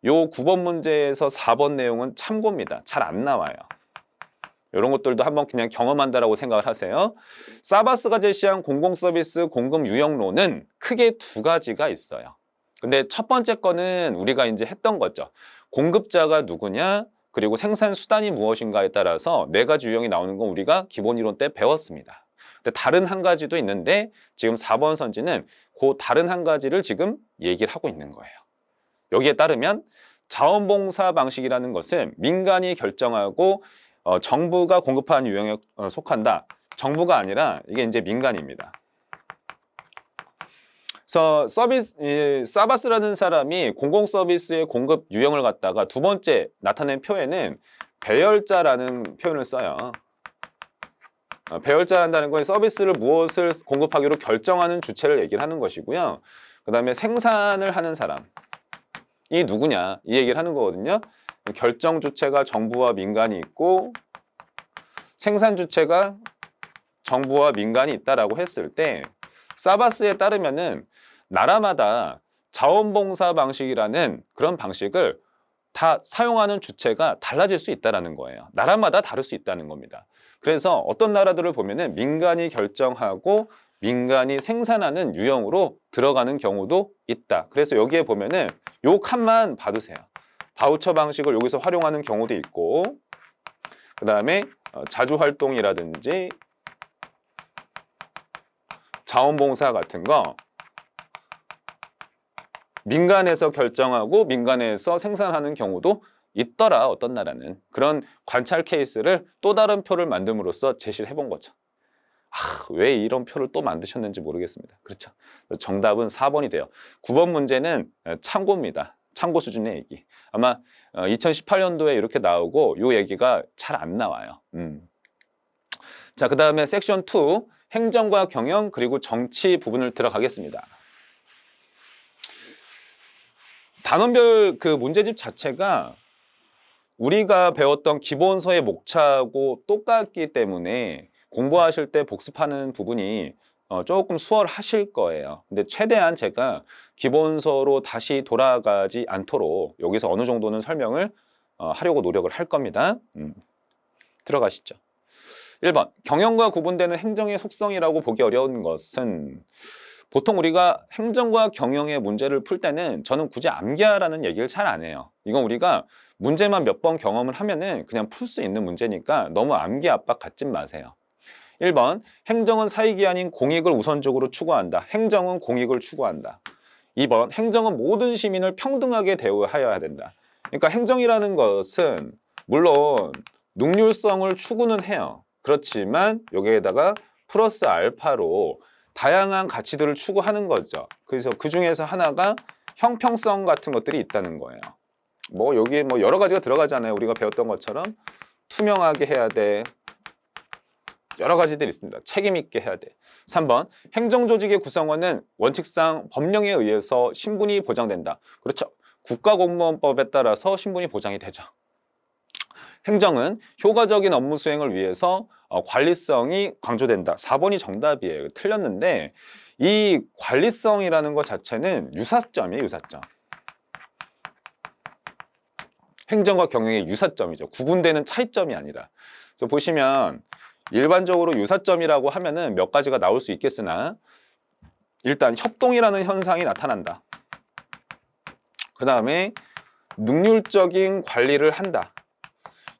요 9번 문제에서 4번 내용은 참고입니다. 잘 안 나와요. 이런 것들도 한번 그냥 경험한다라고 생각을 하세요. 사바스가 제시한 공공서비스 공급 유형론은 크게 두 가지가 있어요. 근데 첫 번째 거는 우리가 이제 했던 거죠. 공급자가 누구냐, 그리고 생산 수단이 무엇인가에 따라서 네 가지 유형이 나오는 건 우리가 기본 이론 때 배웠습니다. 근데 다른 한 가지도 있는데 지금 4번 선지는 그 다른 한 가지를 지금 얘기를 하고 있는 거예요. 여기에 따르면 자원봉사 방식이라는 것은 민간이 결정하고 정부가 공급하는 유형에 속한다. 정부가 아니라 이게 이제 민간입니다. 그래서 사바스라는 사람이 공공 서비스의 공급 유형을 갖다가 두 번째 나타낸 표에는 배열자라는 표현을 써요. 배열자란다는 건 서비스를 무엇을 공급하기로 결정하는 주체를 얘기를 하는 것이고요. 그 다음에 생산을 하는 사람. 이 누구냐? 이 얘기를 하는 거거든요. 결정 주체가 정부와 민간이 있고 생산 주체가 정부와 민간이 있다라고 했을 때 사바스에 따르면은 나라마다 자원봉사 방식이라는 그런 방식을 다 사용하는 주체가 달라질 수 있다는 거예요. 나라마다 다를 수 있다는 겁니다. 그래서 어떤 나라들을 보면은 민간이 결정하고 민간이 생산하는 유형으로 들어가는 경우도 있다. 그래서 여기에 보면은 요 칸만 봐두세요. 바우처 방식을 여기서 활용하는 경우도 있고, 그 다음에 자주활동이라든지 자원봉사 같은 거 민간에서 결정하고 민간에서 생산하는 경우도 있더라. 어떤 나라는. 그런 관찰 케이스를 또 다른 표를 만듦으로써 제시를 해본 거죠. 왜 이런 표를 또 만드셨는지 모르겠습니다. 그렇죠. 정답은 4번이 돼요. 9번 문제는 참고입니다. 참고 수준의 얘기. 아마 2018년도에 이렇게 나오고 이 얘기가 잘 안 나와요. 자, 그 다음에 섹션 2 행정과 경영 그리고 정치 부분을 들어가겠습니다. 단원별 그 문제집 자체가 우리가 배웠던 기본서의 목차하고 똑같기 때문에 공부하실 때 복습하는 부분이 조금 수월하실 거예요. 근데 최대한 제가 기본서로 다시 돌아가지 않도록 여기서 어느 정도는 설명을 하려고 노력을 할 겁니다. 들어가시죠. 1번, 경영과 구분되는 행정의 속성이라고 보기 어려운 것은 보통 우리가 행정과 경영의 문제를 풀 때는 저는 굳이 암기하라는 얘기를 잘 안 해요. 이건 우리가 문제만 몇 번 경험을 하면은 그냥 풀 수 있는 문제니까 너무 암기 압박 갖지 마세요. 1번, 행정은 사익이 아닌 공익을 우선적으로 추구한다. 행정은 공익을 추구한다. 2번, 행정은 모든 시민을 평등하게 대우하여야 된다. 그러니까 행정이라는 것은 물론 능률성을 추구는 해요. 그렇지만 여기에다가 플러스 알파로 다양한 가치들을 추구하는 거죠. 그래서 그 중에서 하나가 형평성 같은 것들이 있다는 거예요. 뭐 여기에 뭐 여러 가지가 들어가잖아요. 우리가 배웠던 것처럼 투명하게 해야 돼. 여러 가지들이 있습니다. 책임 있게 해야 돼. 3번, 행정조직의 구성원은 원칙상 법령에 의해서 신분이 보장된다. 그렇죠. 국가공무원법에 따라서 신분이 보장이 되죠. 행정은 효과적인 업무 수행을 위해서 관리성이 강조된다. 4번이 정답이에요. 틀렸는데 이 관리성이라는 것 자체는 유사점이에요. 유사점. 행정과 경영의 유사점이죠. 구분되는 차이점이 아니라. 그래서 보시면 일반적으로 유사점이라고 하면은 몇 가지가 나올 수 있겠으나 일단 협동이라는 현상이 나타난다. 그 다음에 능률적인 관리를 한다.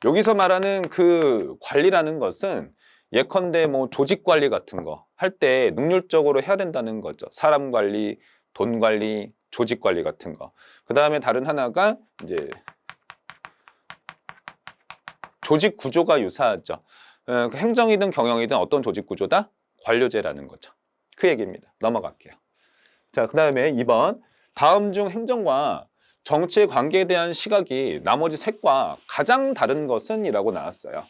여기서 말하는 그 관리라는 것은 예컨대 뭐 조직 관리 같은 거 할 때 능률적으로 해야 된다는 거죠. 사람 관리, 돈 관리, 조직 관리 같은 거. 그 다음에 다른 하나가 이제 조직 구조가 유사하죠. 행정이든 경영이든 어떤 조직 구조다? 관료제라는 거죠. 그 얘기입니다. 넘어갈게요. 자, 그 다음에 2번. 다음 중 행정과 정치의 관계에 대한 시각이 나머지 셋과 가장 다른 것은? 이라고 나왔어요.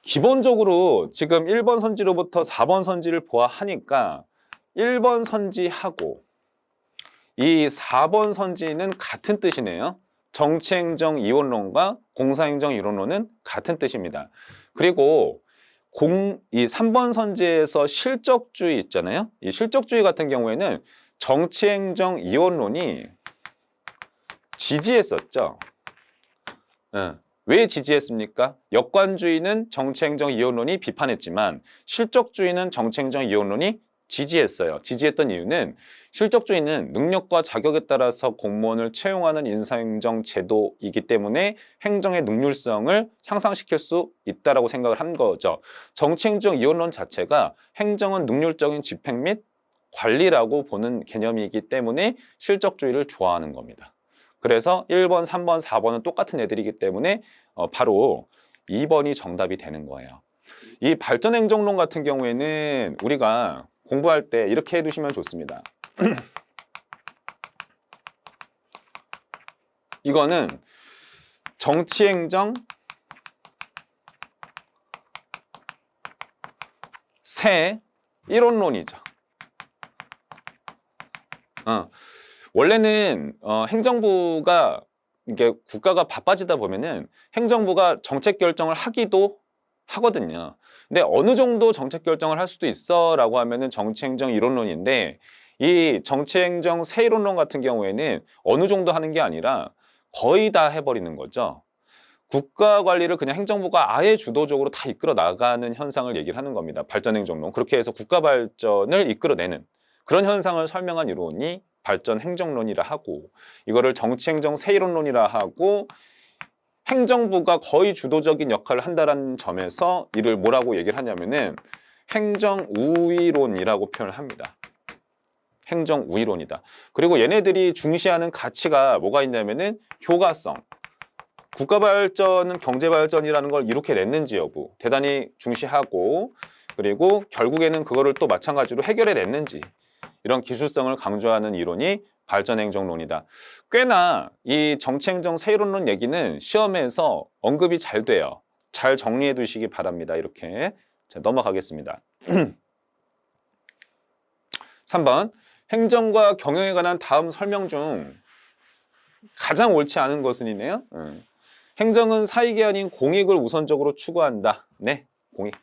기본적으로 지금 1번 선지로부터 4번 선지를 보아하니까 1번 선지하고 이 4번 선지는 같은 뜻이네요. 정치행정 이원론과 공사행정 이론론은 같은 뜻입니다. 그리고 이 3번 선지에서 실적주의 있잖아요. 이 실적주의 같은 경우에는 정치행정 이원론이 지지했었죠. 왜 지지했습니까? 역관주의는 정치행정 이원론이 비판했지만 실적주의는 정치행정 이원론이 지지했어요. 지지했던 이유는 실적주의는 능력과 자격에 따라서 공무원을 채용하는 인사행정 제도이기 때문에 행정의 능률성을 향상시킬 수 있다고 생각을 한 거죠. 정치행정 이원론 자체가 행정은 능률적인 집행 및 관리라고 보는 개념이기 때문에 실적주의를 좋아하는 겁니다. 그래서 1번, 3번, 4번은 똑같은 애들이기 때문에 바로 2번이 정답이 되는 거예요. 이 발전행정론 같은 경우에는 우리가 공부할 때 이렇게 해두시면 좋습니다. 이거는 정치행정 새 이론론이죠. 원래는 행정부가 이게 국가가 바빠지다 보면은 행정부가 정책 결정을 하기도 하거든요. 근데 어느 정도 정책 결정을 할 수도 있어라고 하면은 정치행정 이론론인데 이 정치행정 새 이론론 같은 경우에는 어느 정도 하는 게 아니라 거의 다 해버리는 거죠. 국가 관리를 그냥 행정부가 아예 주도적으로 다 이끌어 나가는 현상을 얘기를 하는 겁니다. 발전행정론. 그렇게 해서 국가 발전을 이끌어내는 그런 현상을 설명한 이론이 발전행정론이라 하고, 이거를 정치행정 새 이론론이라 하고, 행정부가 거의 주도적인 역할을 한다는 점에서 이를 뭐라고 얘기를 하냐면은 행정우위론이라고 표현을 합니다. 행정우위론이다. 그리고 얘네들이 중시하는 가치가 뭐가 있냐면은 효과성. 국가 발전은 경제 발전이라는 걸 이렇게 냈는지 여부 대단히 중시하고, 그리고 결국에는 그거를 또 마찬가지로 해결해 냈는지, 이런 기술성을 강조하는 이론이 발전행정론이다. 꽤나 이 정치행정 새 이론론 얘기는 시험에서 언급이 잘 돼요. 잘 정리해 두시기 바랍니다. 이렇게. 자, 넘어가겠습니다. 3번. 행정과 경영에 관한 다음 설명 중 가장 옳지 않은 것은이네요. 행정은 사익이 아닌 공익을 우선적으로 추구한다. 네, 공익.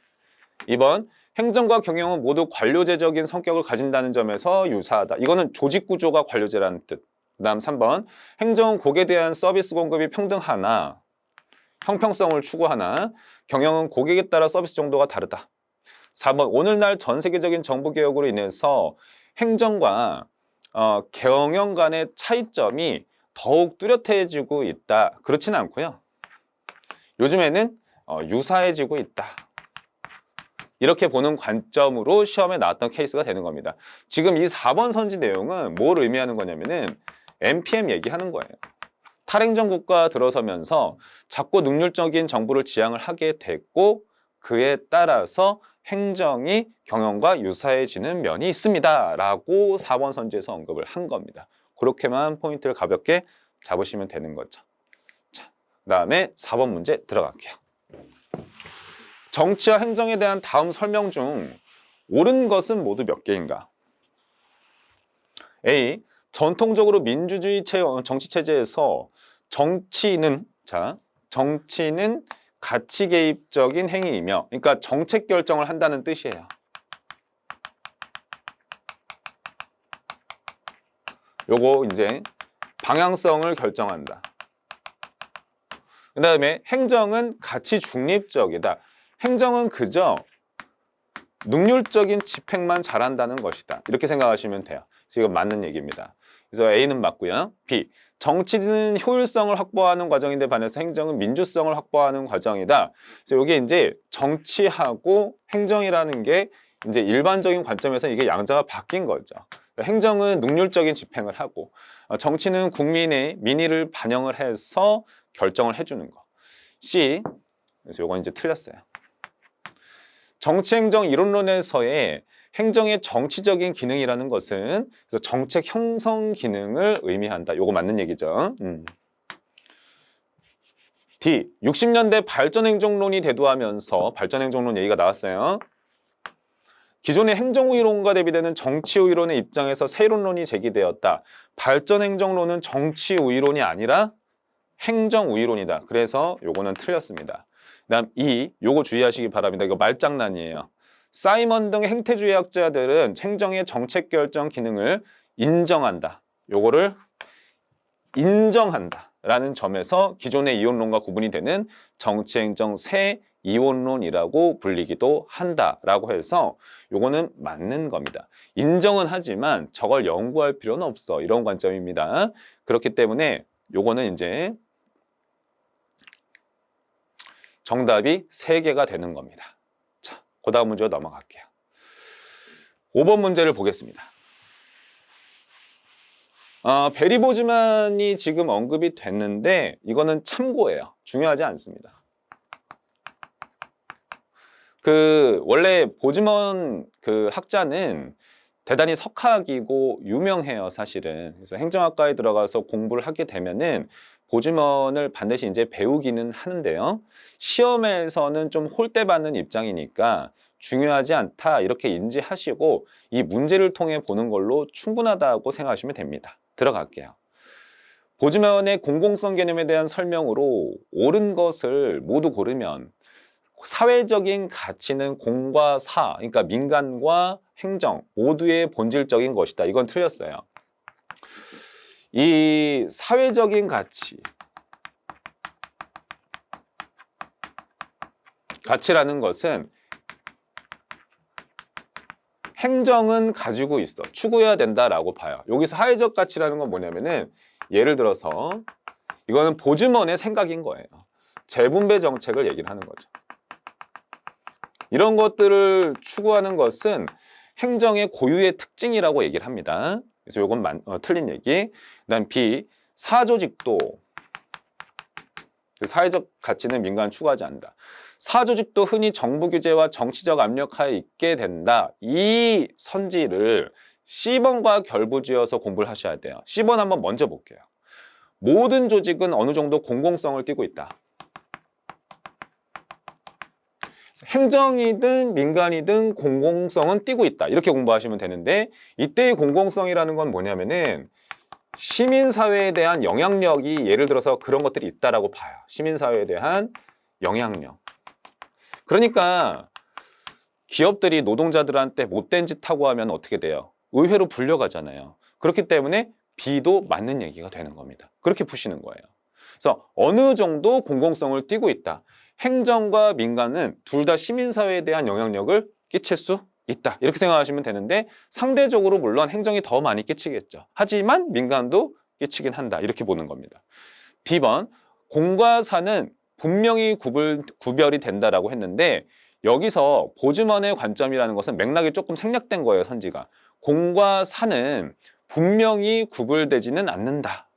2번. 행정과 경영은 모두 관료제적인 성격을 가진다는 점에서 유사하다. 이거는 조직 구조가 관료제라는 뜻. 그 다음 3번. 행정은 곡에 대한 서비스 공급이 평등하나 형평성을 추구하나 경영은 고객에 따라 서비스 정도가 다르다. 4번. 오늘날 전 세계적인 정부개혁으로 인해서 행정과 경영 간의 차이점이 더욱 뚜렷해지고 있다. 그렇지는 않고요. 요즘에는 유사해지고 있다. 이렇게 보는 관점으로 시험에 나왔던 케이스가 되는 겁니다. 지금 이 4번 선지 내용은 뭘 의미하는 거냐면은 NPM 얘기하는 거예요. 탈행정국가 들어서면서 자꾸 능률적인 정부를 지향을 하게 됐고, 그에 따라서 행정이 경영과 유사해지는 면이 있습니다. 라고 4번 선지에서 언급을 한 겁니다. 그렇게만 포인트를 가볍게 잡으시면 되는 거죠. 자, 그 다음에 4번 문제 들어갈게요. 정치와 행정에 대한 다음 설명 중 옳은 것은 모두 몇 개인가? A. 전통적으로 민주주의 정치 체제에서 정치는 가치 개입적인 행위이며, 그러니까 정책 결정을 한다는 뜻이에요. 요거 이제 방향성을 결정한다. 그 다음에 행정은 가치 중립적이다. 행정은 그저 능률적인 집행만 잘한다는 것이다. 이렇게 생각하시면 돼요. 그래서 이건 맞는 얘기입니다. 그래서 A는 맞고요. B. 정치는 효율성을 확보하는 과정인데 반해서 행정은 민주성을 확보하는 과정이다. 그래서 이게 이제 정치하고 행정이라는 게 이제 일반적인 관점에서 이게 양자가 바뀐 거죠. 행정은 능률적인 집행을 하고, 정치는 국민의 민의를 반영을 해서 결정을 해주는 거. C. 그래서 이건 이제 틀렸어요. 정치행정 이론론에서의 행정의 정치적인 기능이라는 것은 그래서 정책 형성 기능을 의미한다. 요거 맞는 얘기죠. D. 60년대 발전행정론이 대두하면서 발전행정론 얘기가 나왔어요. 기존의 행정우위론과 대비되는 정치우위론의 입장에서 새 이론론이 제기되었다. 발전행정론은 정치우위론이 아니라 행정우위론이다. 그래서 요거는 틀렸습니다. 그 다음 2, 요거 주의하시기 바랍니다. 이거 말장난이에요. 사이먼 등 행태주의 학자들은 행정의 정책 결정 기능을 인정한다. 요거를 인정한다 라는 점에서 기존의 이원론과 구분이 되는 정치행정 새 이원론이라고 불리기도 한다라고 해서 요거는 맞는 겁니다. 인정은 하지만 저걸 연구할 필요는 없어. 이런 관점입니다. 그렇기 때문에 요거는 이제 정답이 3개가 되는 겁니다. 자, 그 다음 문제로 넘어갈게요. 5번 문제를 보겠습니다. 베리 보즈만이 지금 언급이 됐는데 이거는 참고예요. 중요하지 않습니다. 원래 보즈먼 그 학자는 대단히 석학이고 유명해요, 사실은. 그래서 행정학과에 들어가서 공부를 하게 되면은 보즈먼을 반드시 이제 배우기는 하는데요. 시험에서는 좀 홀대받는 입장이니까 중요하지 않다 이렇게 인지하시고 이 문제를 통해 보는 걸로 충분하다고 생각하시면 됩니다. 들어갈게요. 보즈먼의 공공성 개념에 대한 설명으로 옳은 것을 모두 고르면 사회적인 가치는 공과 사, 그러니까 민간과 행정 모두의 본질적인 것이다. 이건 틀렸어요. 이 사회적인 가치라는 것은 행정은 가지고 있어. 추구해야 된다라고 봐요. 여기서 사회적 가치라는 건 뭐냐면은 예를 들어서 이거는 보즈먼의 생각인 거예요. 재분배 정책을 얘기를 하는 거죠. 이런 것들을 추구하는 것은 행정의 고유의 특징이라고 얘기를 합니다. 그래서 이건 틀린 얘기. 그다음 B, 사조직도 그 사회적 가치는 민간 추구하지 않는다. 사조직도 흔히 정부 규제와 정치적 압력하에 있게 된다. 이 선지를 C번과 결부지어서 공부를 하셔야 돼요. C번 한번 먼저 볼게요. 모든 조직은 어느 정도 공공성을 띠고 있다. 행정이든 민간이든 공공성은 띠고 있다. 이렇게 공부하시면 되는데 이때의 공공성이라는 건 뭐냐면은 시민사회에 대한 영향력이 예를 들어서 그런 것들이 있다라고 봐요. 시민사회에 대한 영향력. 그러니까 기업들이 노동자들한테 못된 짓 하고 하면 어떻게 돼요? 의회로 불려가잖아요. 그렇기 때문에 B도 맞는 얘기가 되는 겁니다. 그렇게 푸시는 거예요. 그래서 어느 정도 공공성을 띠고 있다. 행정과 민간은 둘 다 시민사회에 대한 영향력을 끼칠 수 있다. 이렇게 생각하시면 되는데 상대적으로 물론 행정이 더 많이 끼치겠죠. 하지만 민간도 끼치긴 한다. 이렇게 보는 겁니다. D번, 공과 사는 분명히 구별이 된다라고 했는데 여기서 보즈먼의 관점이라는 것은 맥락이 조금 생략된 거예요, 선지가. 공과 사는 분명히 구분되지는 않는다.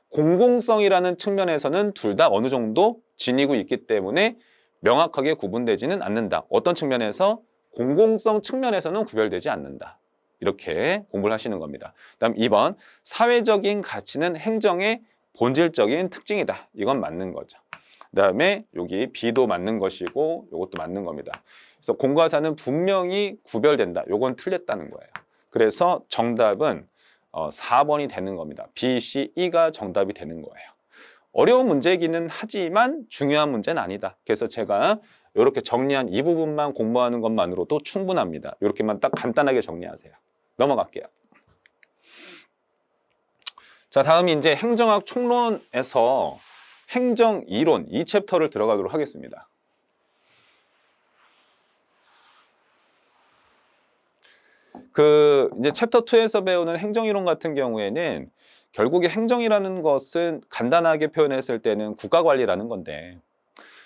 공공성이라는 측면에서는 둘 다 어느 정도 지니고 있기 때문에 명확하게 구분되지는 않는다. 어떤 측면에서? 공공성 측면에서는 구별되지 않는다. 이렇게 공부를 하시는 겁니다. 그다음 2번, 사회적인 가치는 행정의 본질적인 특징이다. 이건 맞는 거죠. 그다음에 여기 B도 맞는 것이고 이것도 맞는 겁니다. 그래서 공과 사는 분명히 구별된다. 이건 틀렸다는 거예요. 그래서 정답은 4번이 되는 겁니다. B, C, E가 정답이 되는 거예요. 어려운 문제이기는 하지만 중요한 문제는 아니다. 그래서 제가 이렇게 정리한 이 부분만 공부하는 것만으로도 충분합니다. 이렇게만 딱 간단하게 정리하세요. 넘어갈게요. 자, 다음이 이제 행정학 총론에서 행정 이론 이 챕터를 들어가도록 하겠습니다. 이제 챕터 2에서 배우는 행정이론 같은 경우에는 결국에 행정이라는 것은 간단하게 표현했을 때는 국가관리라는 건데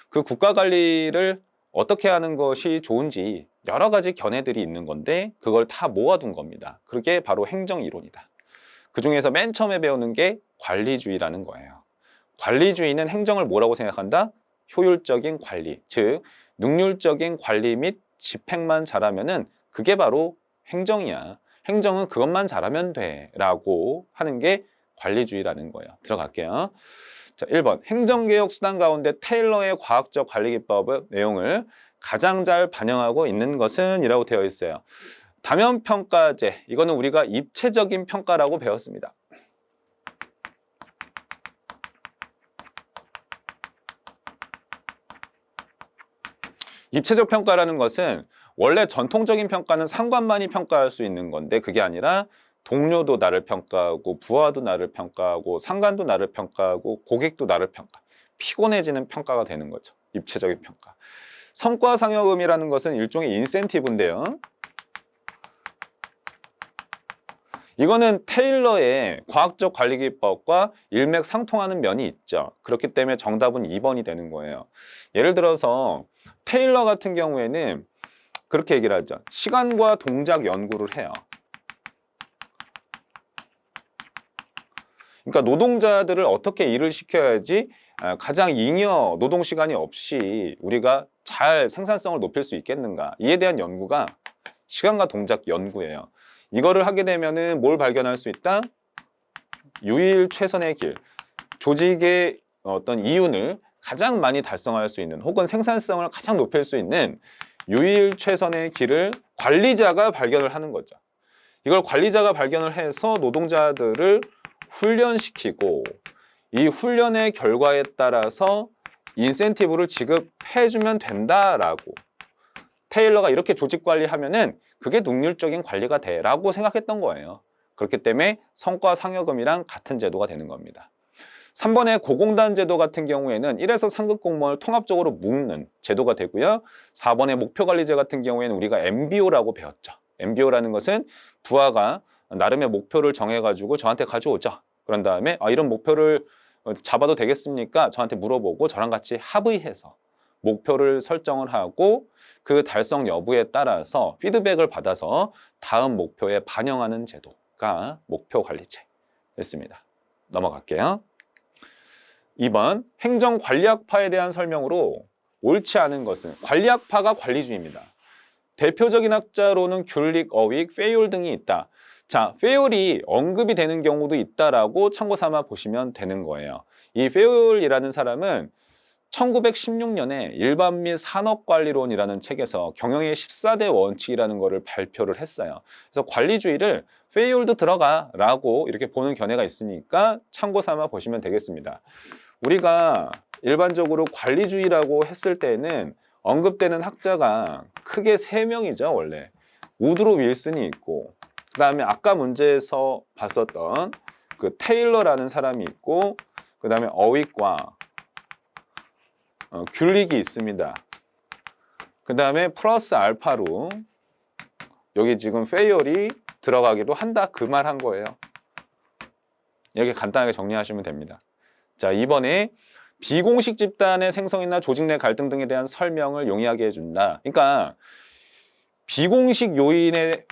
그 국가관리를 어떻게 하는 것이 좋은지 여러 가지 견해들이 있는 건데 그걸 다 모아둔 겁니다. 그게 바로 행정이론이다. 그 중에서 맨 처음에 배우는 게 관리주의라는 거예요. 관리주의는 행정을 뭐라고 생각한다? 효율적인 관리, 즉 능률적인 관리 및 집행만 잘하면은 그게 바로 행정이야. 행정은 그것만 잘하면 돼 라고 하는 게 관리주의라는 거예요. 들어갈게요. 자, 1번 행정개혁 수단 가운데 테일러의 과학적 관리기법의 내용을 가장 잘 반영하고 있는 것은 이라고 되어 있어요. 다면평가제, 이거는 우리가 입체적인 평가라고 배웠습니다. 입체적 평가라는 것은 원래 전통적인 평가는 상관만이 평가할 수 있는 건데 그게 아니라 동료도 나를 평가하고 부하도 나를 평가하고 상관도 나를 평가하고 고객도 나를 피곤해지는 평가가 되는 거죠. 입체적인 평가. 성과상여금이라는 것은 일종의 인센티브인데요. 이거는 테일러의 과학적 관리기법과 일맥상통하는 면이 있죠. 그렇기 때문에 정답은 2번이 되는 거예요. 예를 들어서 테일러 같은 경우에는 그렇게 얘기를 하죠. 시간과 동작 연구를 해요. 그러니까 노동자들을 어떻게 일을 시켜야지 가장 잉여 노동 시간이 없이 우리가 잘 생산성을 높일 수 있겠는가, 이에 대한 연구가 시간과 동작 연구예요. 이거를 하게 되면은 뭘 발견할 수 있다? 유일 최선의 길, 조직의 어떤 이윤을 가장 많이 달성할 수 있는, 혹은 생산성을 가장 높일 수 있는 유일 최선의 길을 관리자가 발견을 하는 거죠. 이걸 관리자가 발견을 해서 노동자들을 훈련시키고, 이 훈련의 결과에 따라서 인센티브를 지급해주면 된다라고, 테일러가 이렇게 조직 관리하면은 그게 능률적인 관리가 돼라고 생각했던 거예요. 그렇기 때문에 성과 상여금이랑 같은 제도가 되는 겁니다. 3번의 고공단 제도 같은 경우에는 1에서 3급 공무원을 통합적으로 묶는 제도가 되고요. 4번의 목표관리제 같은 경우에는 우리가 MBO라고 배웠죠. MBO라는 것은 부하가 나름의 목표를 정해가지고 저한테 가져오죠. 그런 다음에 이런 목표를 잡아도 되겠습니까? 저한테 물어보고 저랑 같이 합의해서 목표를 설정을 하고 그 달성 여부에 따라서 피드백을 받아서 다음 목표에 반영하는 제도가 목표관리제 됐습니다. 넘어갈게요. 2번 행정관리학파에 대한 설명으로 옳지 않은 것은, 관리학파가 관리주의입니다. 대표적인 학자로는 귤릭, 어윅, 페이올 등이 있다. 자, 페이올이 언급이 되는 경우도 있다라고 참고 삼아 보시면 되는 거예요. 이 페이올이라는 사람은 1916년에 일반 및 산업관리론이라는 책에서 경영의 14대 원칙이라는 것을 발표를 했어요. 그래서 관리주의를 페이올도 들어가라고 이렇게 보는 견해가 있으니까 참고 삼아 보시면 되겠습니다. 우리가 일반적으로 관리주의라고 했을 때는 언급되는 학자가 크게 3명이죠, 원래. 우드로 윌슨이 있고, 그 다음에 아까 문제에서 봤었던 그 테일러라는 사람이 있고, 그 다음에 어윅과 귤릭이 있습니다. 그 다음에 플러스 알파로 여기 지금 페이올이 들어가기도 한다, 그 말 한 거예요. 이렇게 간단하게 정리하시면 됩니다. 자, 이번에 비공식 집단의 생성이나 조직 내 갈등 등에 대한 설명을 용이하게 해준다. 그러니까 비공식 요인에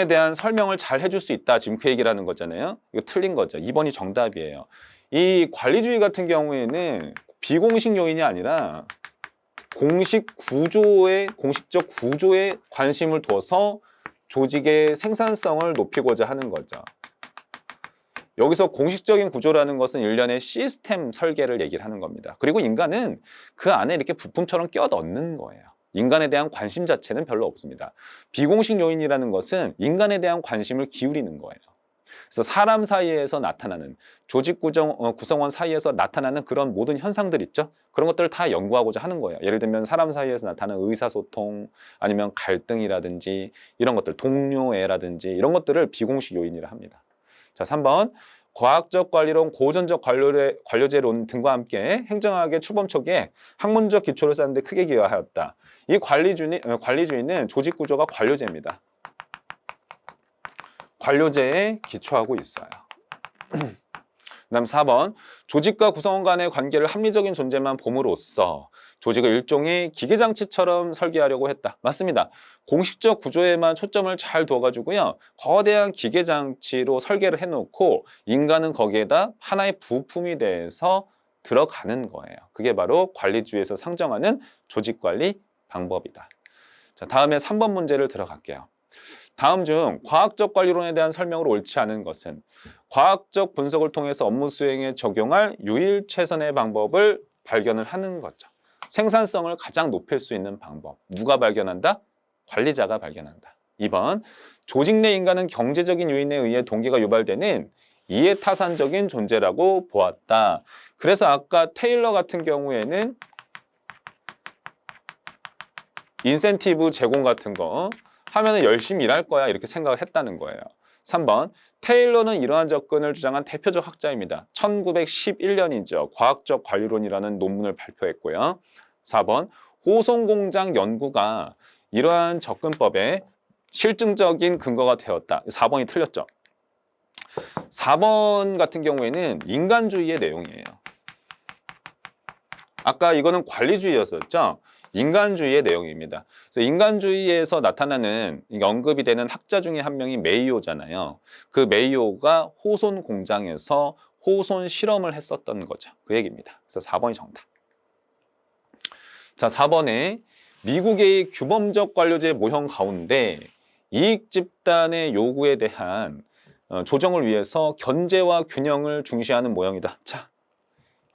대한 설명을 잘 해줄 수 있다, 지금 그 얘기를 하는 거잖아요. 이거 틀린 거죠. 2번이 정답이에요. 이 관리주의 같은 경우에는 비공식 요인이 아니라 공식적 구조에 관심을 둬서 조직의 생산성을 높이고자 하는 거죠. 여기서 공식적인 구조라는 것은 일련의 시스템 설계를 얘기를 하는 겁니다. 그리고 인간은 그 안에 이렇게 부품처럼 껴 넣는 거예요. 인간에 대한 관심 자체는 별로 없습니다. 비공식 요인이라는 것은 인간에 대한 관심을 기울이는 거예요. 그래서 사람 사이에서 나타나는, 조직 구성원 사이에서 나타나는 그런 모든 현상들 있죠? 그런 것들을 다 연구하고자 하는 거예요. 예를 들면 사람 사이에서 나타나는 의사소통, 아니면 갈등이라든지 이런 것들, 동료애라든지 이런 것들을 비공식 요인이라 합니다. 자, 3번 과학적 관리론, 고전적 관료제론 등과 함께 행정학의 출범 초기에 학문적 기초를 쌓는 데 크게 기여하였다. 이 관리주의는 조직 구조가 관료제입니다. 관료제에 기초하고 있어요. 그다음 4번 조직과 구성원 간의 관계를 합리적인 존재만 봄으로써 조직을 일종의 기계장치처럼 설계하려고 했다. 맞습니다. 공식적 구조에만 초점을 잘 둬가지고요, 거대한 기계장치로 설계를 해놓고 인간은 거기에다 하나의 부품이 돼서 들어가는 거예요. 그게 바로 관리주의에서 상정하는 조직관리 방법이다. 자, 다음에 3번 문제를 들어갈게요. 다음 중 과학적 관리론에 대한 설명으로 옳지 않은 것은, 과학적 분석을 통해서 업무 수행에 적용할 유일 최선의 방법을 발견을 하는 거죠. 생산성을 가장 높일 수 있는 방법. 누가 발견한다? 관리자가 발견한다. 2번 조직 내 인간은 경제적인 요인에 의해 동기가 유발되는 이해타산적인 존재라고 보았다. 그래서 아까 테일러 같은 경우에는 인센티브 제공 같은 거 하면은 열심히 일할 거야, 이렇게 생각을 했다는 거예요. 3번 테일러는 이러한 접근을 주장한 대표적 학자입니다. 1911년이죠. 과학적 관리론이라는 논문을 발표했고요. 4번 호송공장 연구가 이러한 접근법의 실증적인 근거가 되었다. 4번이 틀렸죠. 4번 같은 경우에는 인간주의의 내용이에요. 아까 이거는 관리주의였었죠. 인간주의의 내용입니다. 그래서 인간주의에서 나타나는 언급이 되는 학자 중에 한 명이 메이오잖아요. 그 메이오가 호손 공장에서 호손 실험을 했었던 거죠. 그 얘기입니다. 그래서 4번이 정답. 자, 4번에 미국의 규범적 관료제 모형 가운데 이익 집단의 요구에 대한 조정을 위해서 견제와 균형을 중시하는 모형이다. 자,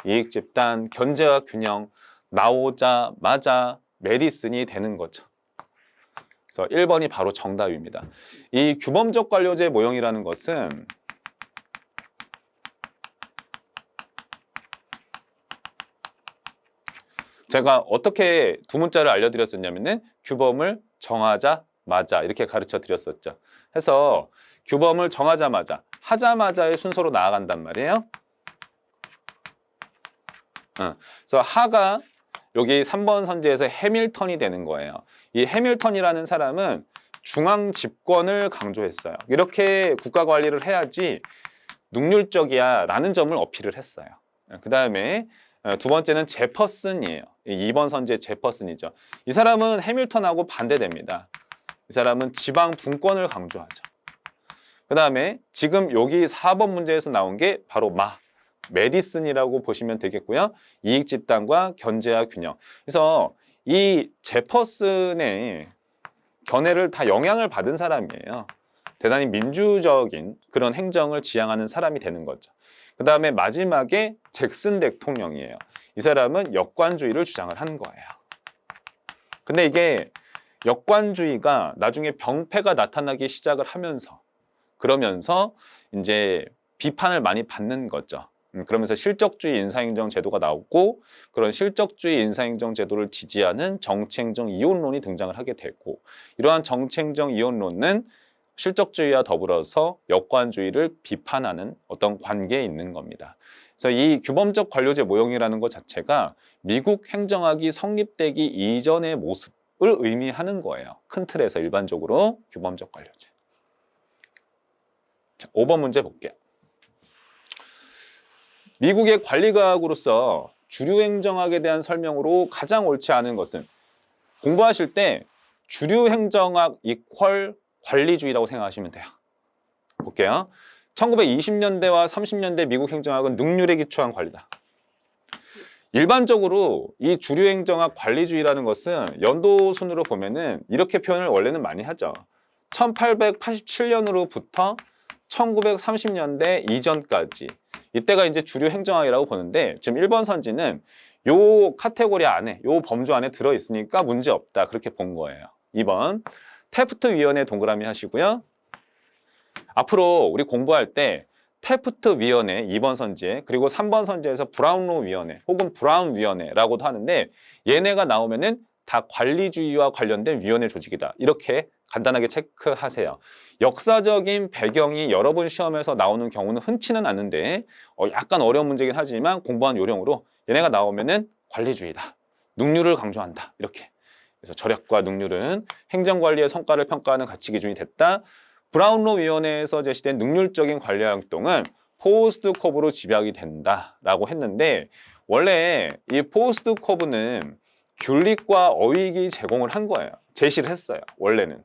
이익 집단, 견제와 균형 나오자마자 메디슨이 되는 거죠. 그래서 1번이 바로 정답입니다. 이 규범적 관료제 모형이라는 것은 제가 어떻게 두 문자를 알려드렸었냐면은 규범을 정하자마자 이렇게 가르쳐 드렸었죠. 해서 규범을 정하자마자 하자마자의 순서로 나아간단 말이에요. 그래서 하가 여기 3번 선지에서 해밀턴이 되는 거예요. 이 해밀턴이라는 사람은 중앙 집권을 강조했어요. 이렇게 국가 관리를 해야지 능률적이야 라는 점을 어필을 했어요. 그 다음에 두 번째는 제퍼슨이에요. 2번 선지의 제퍼슨이죠. 이 사람은 해밀턴하고 반대됩니다. 이 사람은 지방 분권을 강조하죠. 그 다음에 지금 여기 4번 문제에서 나온 게 바로 메디슨이라고 보시면 되겠고요. 이익 집단과 견제와 균형. 그래서 이 제퍼슨의 견해를 다 영향을 받은 사람이에요. 대단히 민주적인 그런 행정을 지향하는 사람이 되는 거죠. 그 다음에 마지막에 잭슨 대통령이에요. 이 사람은 역관주의를 주장을 한 거예요. 근데 이게 역관주의가 나중에 병폐가 나타나기 시작을 하면서 그러면서 이제 비판을 많이 받는 거죠. 그러면서 실적주의 인사행정 제도가 나오고 그런 실적주의 인사행정 제도를 지지하는 정치행정 이원론이 등장을 하게 되고 이러한 정치행정 이원론은 실적주의와 더불어서 역관주의를 비판하는 어떤 관계에 있는 겁니다. 그래서 이 규범적 관료제 모형이라는 것 자체가 미국 행정학이 성립되기 이전의 모습을 의미하는 거예요. 큰 틀에서 일반적으로 규범적 관료제. 자, 5번 문제 볼게요. 미국의 관리과학으로서 주류 행정학에 대한 설명으로 가장 옳지 않은 것은 공부하실 때 주류 행정학 이퀄 관리주의라고 생각하시면 돼요. 볼게요. 1920년대와 30년대 미국 행정학은 능률에 기초한 관리다. 일반적으로 이 주류 행정학 관리주의라는 것은 연도순으로 보면은 이렇게 표현을 원래는 많이 하죠. 1887년으로부터 1930년대 이전까지 이때가 이제 주류 행정학이라고 보는데 지금 1번 선지는 요 카테고리 안에 요 범주 안에 들어 있으니까 문제 없다 그렇게 본 거예요. 2번 테프트 위원회 동그라미 하시고요. 앞으로 우리 공부할 때 테프트 위원회 2번 선지에 그리고 3번 선지에서 브라운로 위원회 혹은 브라운 위원회라고도 하는데 얘네가 나오면은 다 관리주의와 관련된 위원회 조직이다. 이렇게 간단하게 체크하세요. 역사적인 배경이 여러 번 시험에서 나오는 경우는 흔치는 않은데 약간 어려운 문제긴 하지만 공부한 요령으로 얘네가 나오면은 관리주의다. 능률을 강조한다. 이렇게. 그래서 절약과 능률은 행정관리의 성과를 평가하는 가치 기준이 됐다. 브라운로 위원회에서 제시된 능률적인 관리 활동은 포스트 커브로 집약이 된다라고 했는데 원래 이 포스트 커브는 귤릭과 어휘기 제공을 한 거예요. 제시를 했어요. 원래는.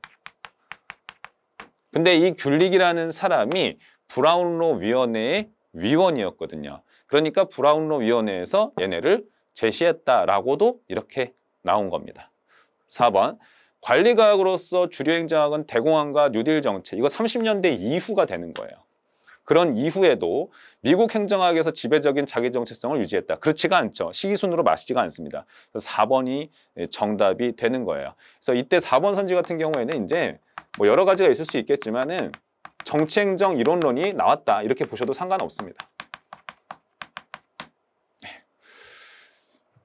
근데 이 귤릭이라는 사람이 브라운로 위원회의 위원이었거든요. 그러니까 브라운로 위원회에서 얘네를 제시했다라고도 이렇게 나온 겁니다. 4번 관리과학으로서 주류 행정학은 대공황과 뉴딜 정책 이거 30년대 이후가 되는 거예요. 그런 이후에도 미국 행정학에서 지배적인 자기 정체성을 유지했다. 그렇지가 않죠. 시기순으로 마시지가 않습니다. 그래서 4번이 정답이 되는 거예요. 그래서 이때 4번 선지 같은 경우에는 이제 뭐 여러 가지가 있을 수 있겠지만은 정치행정 이론론이 나왔다. 이렇게 보셔도 상관없습니다.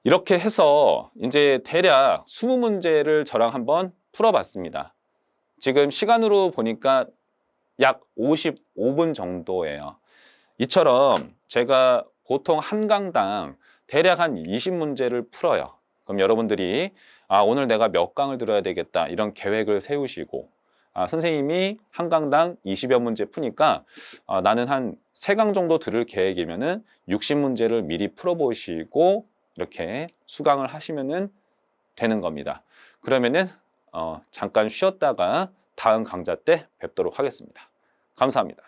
이렇게 해서 이제 대략 20문제를 저랑 한번 풀어봤습니다. 지금 시간으로 보니까 약 55분 정도예요. 이처럼 제가 보통 한 강당 대략 한 20문제를 풀어요. 그럼 여러분들이 오늘 내가 몇 강을 들어야 되겠다 이런 계획을 세우시고 선생님이 한 강당 20여 문제 푸니까 나는 한 3강 정도 들을 계획이면은 60문제를 미리 풀어보시고 이렇게 수강을 하시면은 되는 겁니다. 그러면은 잠깐 쉬었다가 다음 강좌 때 뵙도록 하겠습니다. 감사합니다.